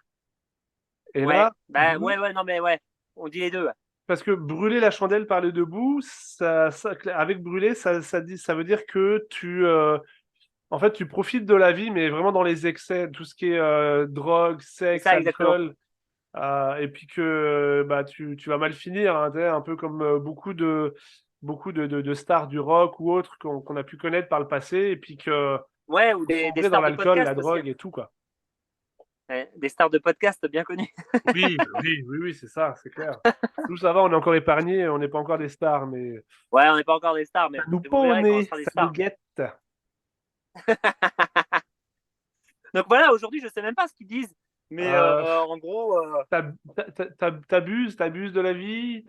Et Ouais, là, bah ouais, non mais ouais, on dit les deux. Ouais. parce que brûler la chandelle par les deux bouts, avec brûler, ça veut dire que en fait, tu profites de la vie, mais vraiment dans les excès, tout ce qui est drogue, C'est sexe, ça, exactement. alcool, et puis que bah, tu vas mal finir, hein, un peu comme beaucoup de stars du rock ou autres qu'on a pu connaître par le passé, et puis que Ouais, ou sont des sombrés dans stars de l'alcool, la podcast aussi. drogue et tout, quoi. Ouais, des stars de podcast bien connues. Oui, c'est ça, c'est clair. Nous, ça va, on est encore épargnés, on n'est pas encore des stars, mais Ouais, on n'est pas encore des stars, mais ça nous vous pend au verrez quand on nez, sera des ça nous stars. guette. Donc voilà, aujourd'hui, je sais même pas ce qu'ils disent, mais en gros, T'abuses de la vie,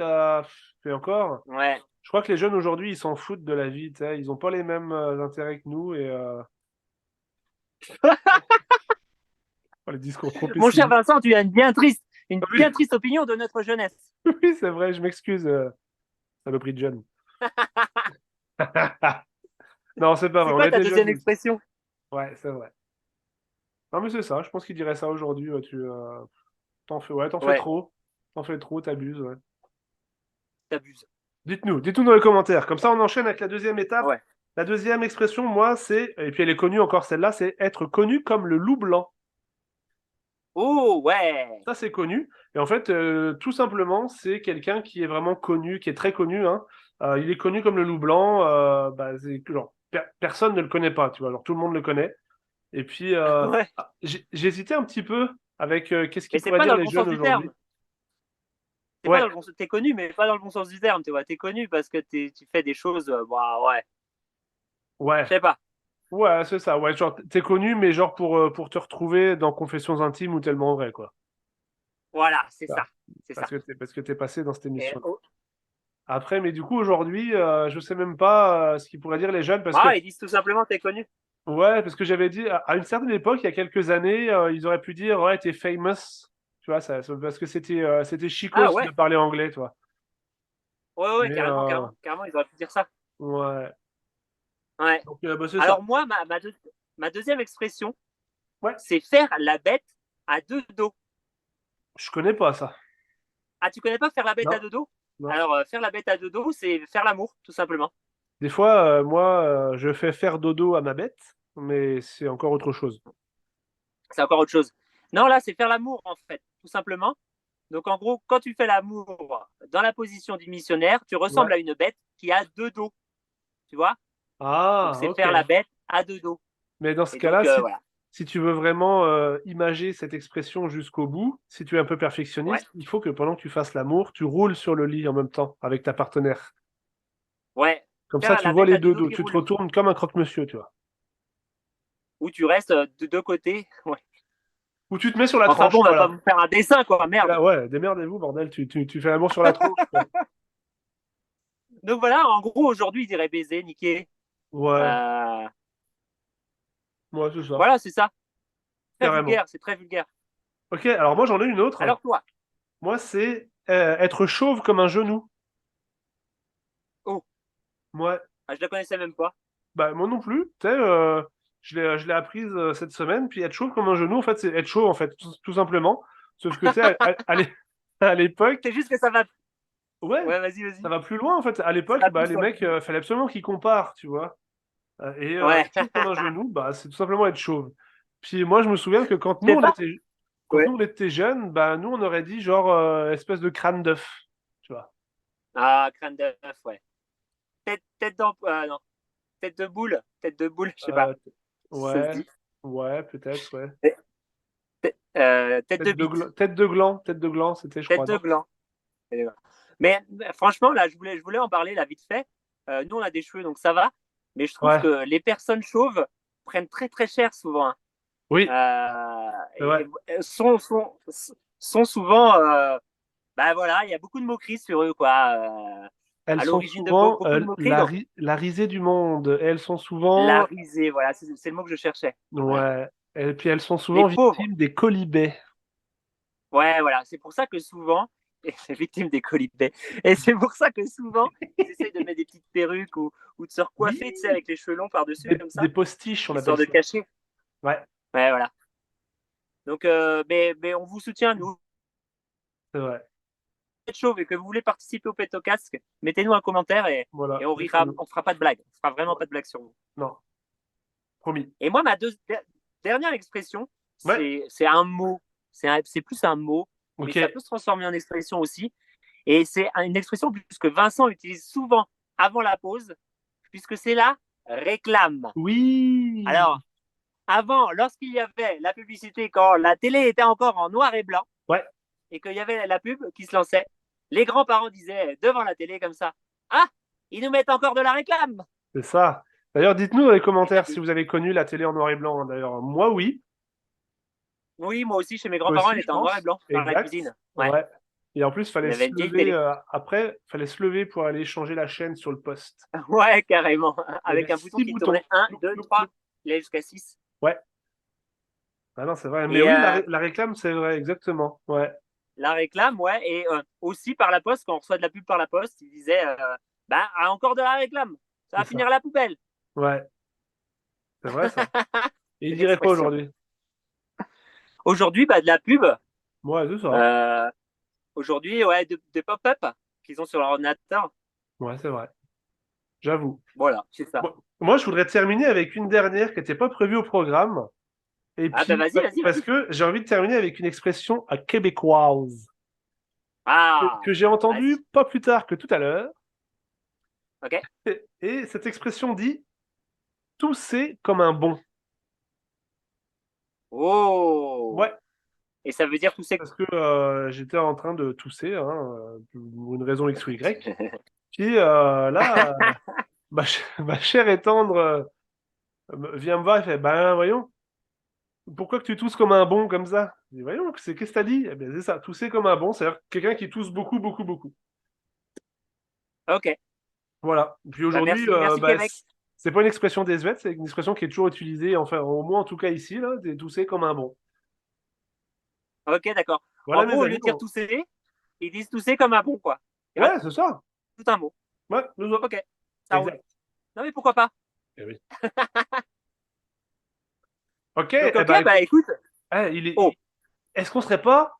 et encore. ouais. Je crois que les jeunes aujourd'hui, ils s'en foutent de la vie, tu sais, ils ont pas les mêmes intérêts que nous et oh, les discours trop Mon cher pessimistes. Vincent, tu as une bien triste Oui. opinion de notre jeunesse. Oui, c'est vrai, je m'excuse, saloperie de jeune. Non, c'est pas C'est vrai, on quoi ta était deuxième jeunes. expression? Ouais, c'est vrai. Non, mais c'est ça, je pense qu'il dirait ça aujourd'hui. T'en fais Ouais. trop. T'en fais trop, t'abuses, ouais. T'abuses. Dites-nous dans les commentaires. Comme ça, on enchaîne avec la deuxième étape. Ouais. La deuxième expression, moi, et puis elle est connue encore celle-là, c'est être connu comme le loup blanc. Oh, ouais. Ça, c'est connu. Et en fait, tout simplement, c'est quelqu'un qui est vraiment connu, qui est très connu, hein. Il est connu comme le loup blanc. Personne ne le connaît pas, tu vois. Alors, tout le monde le connaît. Et puis, Ouais. j'hésitais un petit peu avec qu'est-ce Mais qu'ils c'est pourraient pas dire dans le les bon jeunes sens du aujourd'hui. terme. Ouais. T'es connu, mais pas dans le bon sens du terme, tu vois. T'es connu parce que tu fais des choses, bah ouais, Ouais. je sais pas. Ouais, c'est ça. Ouais, genre, t'es connu, mais genre pour te retrouver dans Confessions intimes ou tellement vrai, quoi. Voilà, c'est Ça. ça, c'est ça. Parce que t'es passé dans cette Et, émission. oh, Après, mais du coup, aujourd'hui, je sais même pas ce qu'ils pourraient dire les jeunes, parce que, ils disent tout simplement t'es connu. ouais, parce que j'avais dit, à une certaine époque, il y a quelques années, ils auraient pu dire, ouais, t'es famous. Tu vois, parce que c'était Ah chicos de ouais, parler anglais, toi. ouais, Mais, carrément, carrément, carrément, ils auraient pu dire ça. ouais. Ouais. Donc, bah, c'est ça. Alors moi, ma deuxième expression, Ouais. c'est faire la bête à deux dos. Je connais pas ça. Ah, tu connais pas faire la bête Non, à deux dos? non. Alors, faire la bête à deux dos, c'est faire l'amour, tout simplement. Des fois, moi, je fais faire dodo à ma bête, mais c'est encore autre chose. C'est encore autre chose. Non, là, c'est faire l'amour, en fait, tout simplement. Donc, en gros, quand tu fais l'amour dans la position du missionnaire, tu Ouais. ressembles à une bête qui a deux dos, tu vois? Donc, Ah, c'est ok. faire la bête à deux dos. Mais dans ce Et cas-là, donc, si, voilà. si tu veux vraiment imager cette expression jusqu'au bout, si tu es un peu Ouais, perfectionniste, il faut que pendant que tu fasses l'amour, tu roules sur le lit en même temps avec ta partenaire. ouais. Comme ça, Faire tu la vois bête les à deux deux dos dos. qui Tu te roule. retournes comme un croque-monsieur, tu vois. Ou tu restes de deux côtés. Ouais. Ou tu te mets sur la Enfin bon, tranche, on va pas voilà. vous faire un dessin, quoi. Et Merde. là, ouais, démerdez-vous, bordel. Tu fais l'amour sur la tranche, quoi. Donc voilà, en gros, aujourd'hui, il dirait baiser, niquer. Ouais, Euh, moi, c'est ça. Voilà, c'est ça. Très Carrément. vulgaire, c'est très vulgaire. Ok, alors moi, j'en ai une autre. Alors toi, Moi, c'est être chauve comme un genou. oh, Moi, je la connaissais même pas. bah, moi non plus. Tu sais, je l'ai apprise cette semaine. Puis être chauve comme un genou, en fait, c'est être chauve, en fait, tout simplement. Sauf que, tu sais, à l'époque, C'est juste que ça va. ouais, Ouais, vas-y, ça vas-y. va plus loin, en fait. À Ça l'époque, va bah, plus les sur le mecs, cul. fallait absolument qu'ils comparent, tu vois. Ouais. Être chauve comme un genou, bah, c'est tout simplement être chauve. Puis moi, je me souviens que quand Je nous, sais on pas. était, quand Ouais. nous, on était jeunes, bah, nous, on aurait dit genre espèce de crâne d'œuf, tu vois. Ah, crâne d'œuf, ouais. Non. Tête de boule, je sais pas Euh, si ça se ouais, dit. ouais, peut-être, ouais. Tête de bite. Tête de gland, c'était, je Tête crois, de non? gland. Mais franchement, là, je voulais en parler là vite fait. Nous, on a des cheveux, donc ça va. Mais je trouve Ouais, que les personnes chauves prennent très très cher souvent, hein. oui, c'est vrai. Sont souvent, bah voilà, il y a beaucoup de moqueries sur eux, quoi. Elles À sont l'origine de souvent beaucoup de moqueries, donc la risée du monde. Et elles sont la souvent, risée, voilà, c'est le mot que je cherchais. Ouais. ouais, et puis elles sont Les souvent pauvres, victimes des colibets. ouais, voilà, c'est pour ça que souvent, et c'est victime des colibés, et c'est pour ça que souvent, ils essayent de mettre des petites perruques ou de se recoiffer, tu sais, Oui, avec les cheveux longs par-dessus, comme des ça, postiches, on appelle histoire de ça. cacher. Ouais, Ouais, voilà. Donc, mais on vous soutient, nous. c'est vrai. Êtes chauve et que vous voulez participer au Pet au Casque, mettez-nous un commentaire et Voilà, on rira, laissez-nous. on fera pas de blague. On fera vraiment Ouais. pas de blague sur vous. Non, promis. Et moi, dernière expression, Ouais, c'est un mot. C'est plus un mot, mais ok. ça peut se transformer en expression aussi. Et c'est une expression que Vincent utilise souvent avant la pause, puisque c'est la réclame. Oui. Alors, avant, lorsqu'il y avait la publicité, quand la télé était encore en noir et blanc, Ouais, et qu'il y avait la pub qui se lançait, les grands-parents disaient devant la télé comme ça, ah, ils nous mettent encore de la réclame. c'est ça. D'ailleurs, dites-nous dans les Et t'as commentaires si dit, vous avez connu la télé en noir et blanc, hein. D'ailleurs, moi, oui. oui, moi aussi, chez mes Toi grands-parents, aussi, elle je était en noir et pense. blanc dans la Exact. cuisine. Ouais, Ouais. Et en plus, il fallait y avait se une vieille lever. télé. Après, fallait se lever pour aller changer la chaîne sur le poste. Ouais, carrément. Il y avait Avec un bouton 6 qui boutons. tournait un, Clouc, 2, clouc, 3, clouc. il allait jusqu'à 6. Ouais. Ah non, c'est vrai. Mais Et oui, la réclame, c'est vrai, exactement. Ouais, la réclame, ouais. Et aussi par la poste, quand on reçoit de la pub par la poste, ils disaient bah, encore de la réclame. Ça c'est va ça. finir à la poubelle. Ouais, c'est vrai ça. Et il C'est dirait quoi l'expression. aujourd'hui? Aujourd'hui, bah, de la pub. Ouais, c'est ça. Euh, Aujourd'hui, ouais, de pop-up qu'ils ont sur leur ordinateur. Ouais, c'est vrai. J'avoue. Voilà, c'est ça. Moi, je voudrais terminer avec une dernière qui n'était pas prévue au programme. Et Ah, bah puis, vas-y, vas-y, parce vas-y. que j'ai envie de terminer avec une expression à québécoise Ah, que j'ai vas-y. entendue pas plus tard que tout à l'heure. Ok. Et cette expression dit tousser comme un bon. Oh, Ouais, Et ça veut dire tousser. Parce que j'étais en train de tousser, hein, pour une raison X ou Y. Puis là, ma chère et tendre vient me voir et fait, ben voyons, pourquoi que tu tousses comme un bon comme ça? Je dis, voyons, qu'est-ce que t'as dit? Eh bien, c'est ça, tousser comme un bon, c'est-à-dire quelqu'un qui tousse beaucoup, beaucoup, beaucoup. Ok. Voilà. Puis Bah, aujourd'hui, merci Québec. c'est pas une expression désuète, c'est une expression qui est toujours utilisée, enfin, au moins en tout cas ici, là, de tousser comme un bon. Ok, d'accord. Voilà, En mes gros, au amis. lieu de dire tousser, ils disent tousser comme un bon, quoi. Et Ouais, c'est ça. tout un mot. Ouais, nous autres. Ok, ça roule. Exact. Non, mais pourquoi pas? Eh oui. Ok, Donc, eh ok, ben, bah écoute. Oh, est-ce qu'on serait pas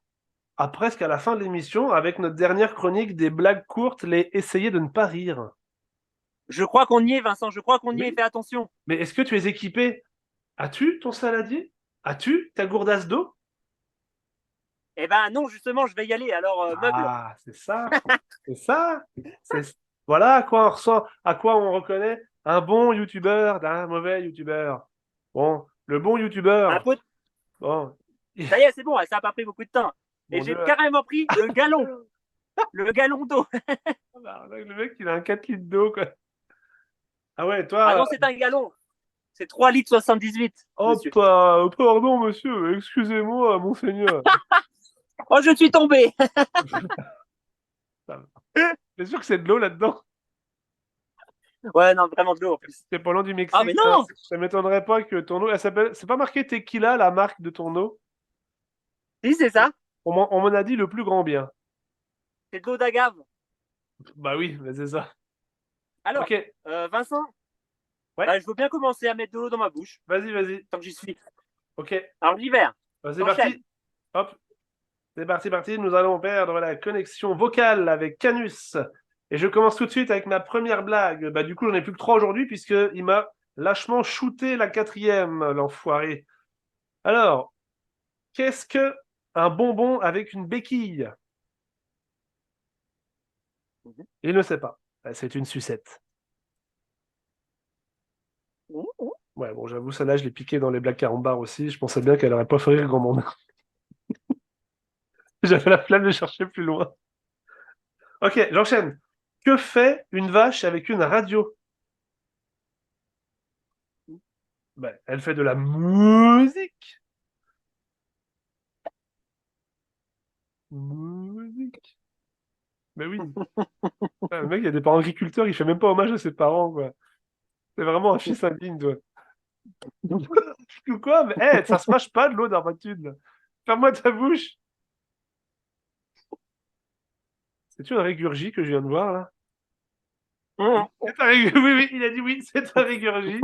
presque à la fin de l'émission avec notre dernière chronique des blagues courtes, les essayer de ne pas rire? je crois qu'on y est, Vincent. Je crois qu'on y est. Oui. Fais attention. Mais est-ce que tu es équipé? As-tu ton saladier? As-tu ta gourdasse d'eau? Eh ben non, justement, je vais y aller. Alors, meuble. Ah, c'est ça. C'est ça. C'est... Voilà à quoi on reconnaît un bon youtubeur d'un mauvais youtubeur. Bon, le bon Un youtubeur. pot. Bon. Ça y est, c'est bon. Ça n'a pas pris beaucoup de temps. Et Mon j'ai Dieu. carrément pris le galon. Le galon d'eau. Le mec, il a un 4 litres d'eau, quoi. Ah ouais, Ah toi. non, c'est un galon. C'est 3 litres 78, Oh, monsieur. pardon, monsieur. Excusez-moi, monseigneur. Oh, je suis tombé. T'es sûr que c'est de l'eau là-dedans? Ouais, non, vraiment de l'eau en plus. C'est pas loin du Mexique. Ah, mais non. Ça m'étonnerait pas que ton eau. Elle s'appelle. C'est pas marqué Tequila, la marque de ton eau. Si, c'est ça. On m'en a dit le plus grand bien. C'est de l'eau d'agave. Bah oui, mais c'est ça. Alors, Ok, Vincent, Ouais. bah, je veux bien commencer à mettre de l'eau dans ma bouche, vas-y. tant que j'y suis. Ok, Alors, l'hiver, c'est j'enchaîne. parti. Hop, c'est parti. Nous allons perdre la connexion vocale avec Canus. Et je commence tout de suite avec ma première blague. Bah du coup, j'en ai plus que 3 aujourd'hui puisqu'il m'a lâchement shooté la 4e, l'enfoiré. Alors, qu'est-ce que un bonbon avec une béquille? Il ne sait pas. C'est une sucette. Ouais, bon, j'avoue, celle-là, je l'ai piquée dans les blagues carambar aussi. Je pensais bien qu'elle aurait pas fait rire grand monde. J'avais la flemme de chercher plus loin. Ok, j'enchaîne. Que fait une vache avec une radio? Ben, elle fait de la musique. Musique. Ben oui. Le mec, il y a des parents agriculteurs, il fait même pas hommage à ses parents, quoi. C'est vraiment un fils indigne, toi. Ou quoi? Mais, ça se mâche pas de l'eau d'habitude, là. Ferme-moi ta bouche. C'est-tu un régurgie que je viens de voir, là? C'est un Oui, il a dit oui, c'est un régurgie.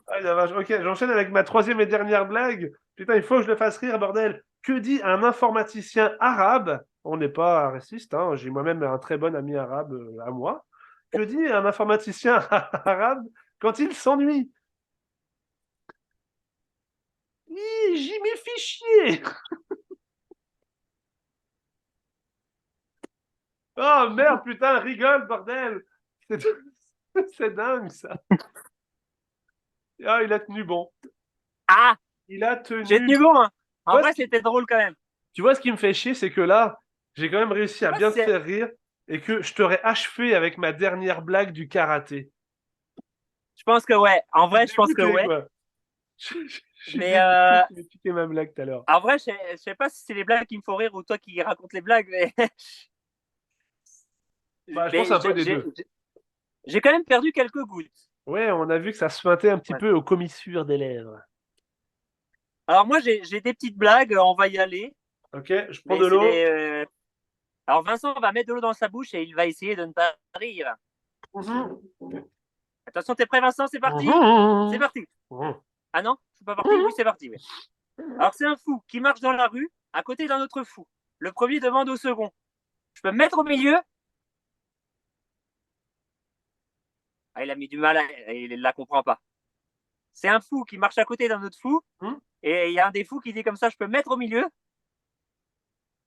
Ah, la vache. Ok, j'enchaîne avec ma troisième et dernière blague. Putain, il faut que je le fasse rire, bordel. Que dit un informaticien arabe? On n'est pas raciste, hein. J'ai moi-même un très bon ami arabe à moi. Que dit un informaticien arabe quand il s'ennuie? J'y m'y fichier. Oh merde, putain, rigole, bordel. C'est c'est dingue, ça. Ah, il a tenu bon. Ah, Il a tenu. j'ai tenu bon, hein. En Ouais, vrai, c'était drôle quand même. Tu vois, ce qui me fait chier, c'est que là, j'ai quand même réussi à Ouais, bien te c'est- faire rire et que je t'aurais achevé avec ma dernière blague du karaté. Je pense que ouais. En vrai, je pense que Dégoûté, ouais. quoi. Je suis Mais dégoûté, tu m'as piqué ma blague tout à l'heure. en vrai, je sais pas si c'est les blagues qui me font rire ou toi qui racontes les blagues, mais, Bah, je mais pense un peu des deux. j'ai quand même perdu quelques gouttes. Ouais, on a vu que ça se feintait un petit Ouais. peu aux commissures des lèvres. Alors moi, j'ai des petites blagues, on va y aller. Ok, je prends Mais de c'est l'eau. Alors Vincent va mettre de l'eau dans sa bouche et il va essayer de ne pas rire. Mhm. Attention, t'es prêt Vincent? C'est parti. Mhm. C'est parti. Mhm. Ah non, c'est pas parti. Oui, c'est parti. Oui. Alors c'est un fou qui marche dans la rue à côté d'un autre fou. Le premier demande au second. Je peux me mettre au milieu? Ah, il a mis du mal, il la comprend pas. C'est un fou qui marche à côté d'un autre fou. Mhm. Et il y a un des fous qui dit comme ça, je peux me mettre au milieu?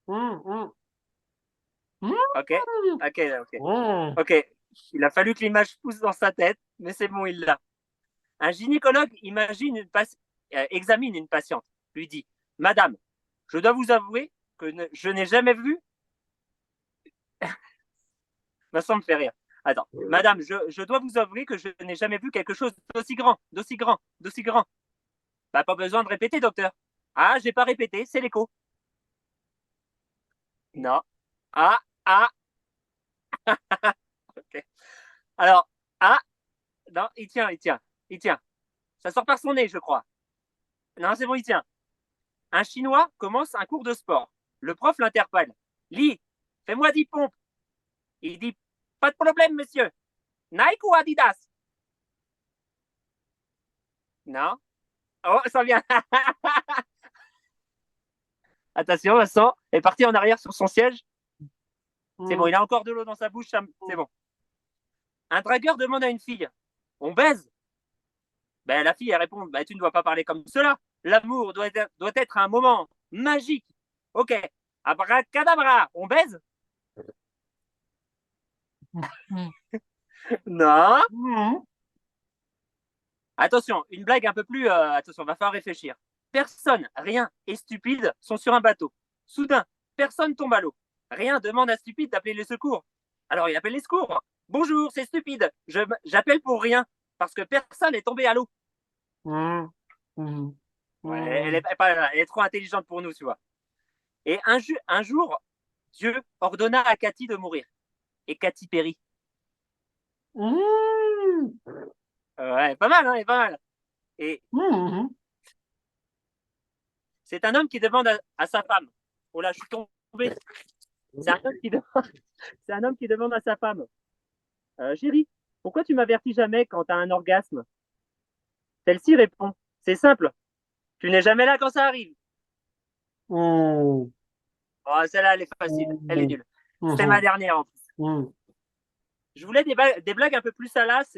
Mhm. Ok, ok. Mhm. Ok, il a fallu que l'image pousse dans sa tête, mais c'est bon, il l'a. Un gynécologue examine une patiente, lui dit, Madame, je dois vous avouer que je n'ai jamais vu. Ça me fait rire. Attends, madame, je dois vous avouer que je n'ai jamais vu quelque chose d'aussi grand, d'aussi grand, d'aussi grand. Bah, pas besoin de répéter, docteur. Ah, j'ai pas répété, c'est l'écho. Non. Ah, ah. Ok. Alors, ah, non, il tient. Ça sort par son nez, je crois. Non, c'est bon, il tient. Un Chinois commence un cours de sport. Le prof l'interpelle. Lis, fais-moi 10 pompes. Il dit, pas de problème, monsieur. Nike ou Adidas? Non. Oh, ça vient. Attention, Vincent est parti en arrière sur son siège. C'est bon, il a encore de l'eau dans sa bouche, c'est bon. Un dragueur demande à une fille, on baise? Ben, la fille, elle répond, ben, tu ne dois pas parler comme cela. L'amour doit être un moment magique. Ok, abracadabra, on baise? Non. Attention, une blague un peu plus... attention, va falloir réfléchir. Personne, rien et stupide sont sur un bateau. Soudain, personne tombe à l'eau. Rien demande à stupide d'appeler les secours. Alors il appelle les secours. Bonjour, c'est stupide. J'appelle pour rien parce que personne n'est tombé à l'eau. Ouais, elle est trop intelligente pour nous, tu vois. Et un jour, Dieu ordonna à Cathy de mourir. Et Cathy périt. Ouais, pas mal, hein, pas mal. Et c'est un homme qui demande à sa femme. Oh là, je suis tombé. C'est un homme qui demande à sa femme. Chérie, pourquoi tu m'avertis jamais quand tu as un orgasme? Celle-ci répond. C'est simple. Tu n'es jamais là quand ça arrive. Oh, celle-là, elle est facile. Elle est nulle. C'était ma dernière en plus. Je voulais des blagues un peu plus salaces.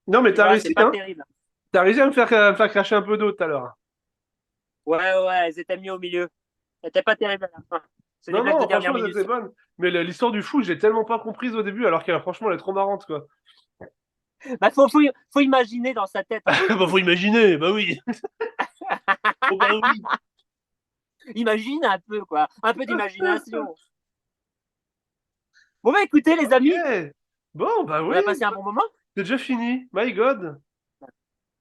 Non, mais t'as réussi, c'est pas hein. terrible. T'as réussi à me faire cracher un peu d'eau tout à l'heure. Ouais, elles étaient mises au milieu. Elles n'étaient pas terribles à la fin. C'est des blagues de dernière franchement, minute. c'était bonne. Mais l'histoire du fou, j'ai tellement pas comprise au début, alors qu'elle, franchement, elle est trop marrante, quoi. Bah, faut imaginer dans sa tête. Bah, faut imaginer, bah oui. Oh, bah oui. Imagine un peu, quoi. Un peu d'imagination. Bon, bah, écoutez, les amis. Bon, bah oui. On a passé un bon moment. C'est déjà fini. My God.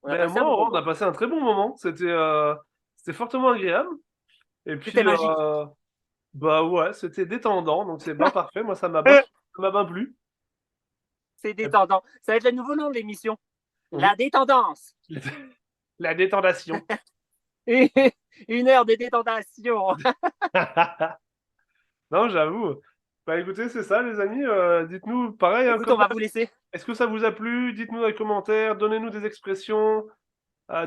On a passé un très bon moment. C'était fortement agréable. Et puis, c'était magique. Bah ouais, c'était détendant. Donc, c'est bien parfait. Moi, ça m'a bien plu. C'est détendant. Ça va être le nouveau nom de l'émission. La détendance. La détendation. Une heure de détendation. Non, j'avoue. Bah écoutez, c'est ça, les amis. Dites-nous, pareil. Écoute, on va vous laisser. Est-ce que ça vous a plu? Dites-nous dans les commentaires. Donnez-nous des expressions.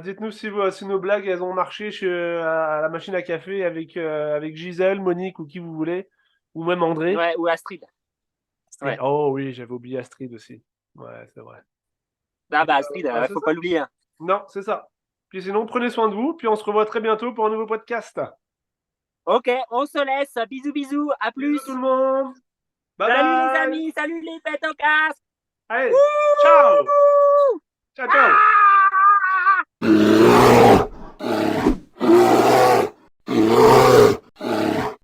Dites-nous si nos blagues, elles ont marché à la machine à café avec Gisèle, Monique ou qui vous voulez. Ou même André. Ouais, ou Astrid. Ouais. Oh oui, j'avais oublié Astrid aussi. Ouais, c'est vrai. Ah bah Astrid, faut pas l'oublier. Hein. Non, c'est ça. Puis sinon, prenez soin de vous. Puis on se revoit très bientôt pour un nouveau podcast. Ok, on se laisse. Bisous, bisous. À plus. Bisous tout le monde. Bye salut bye. les amis. Salut les pètes au casque. Allez, ciao. Ciao, ciao.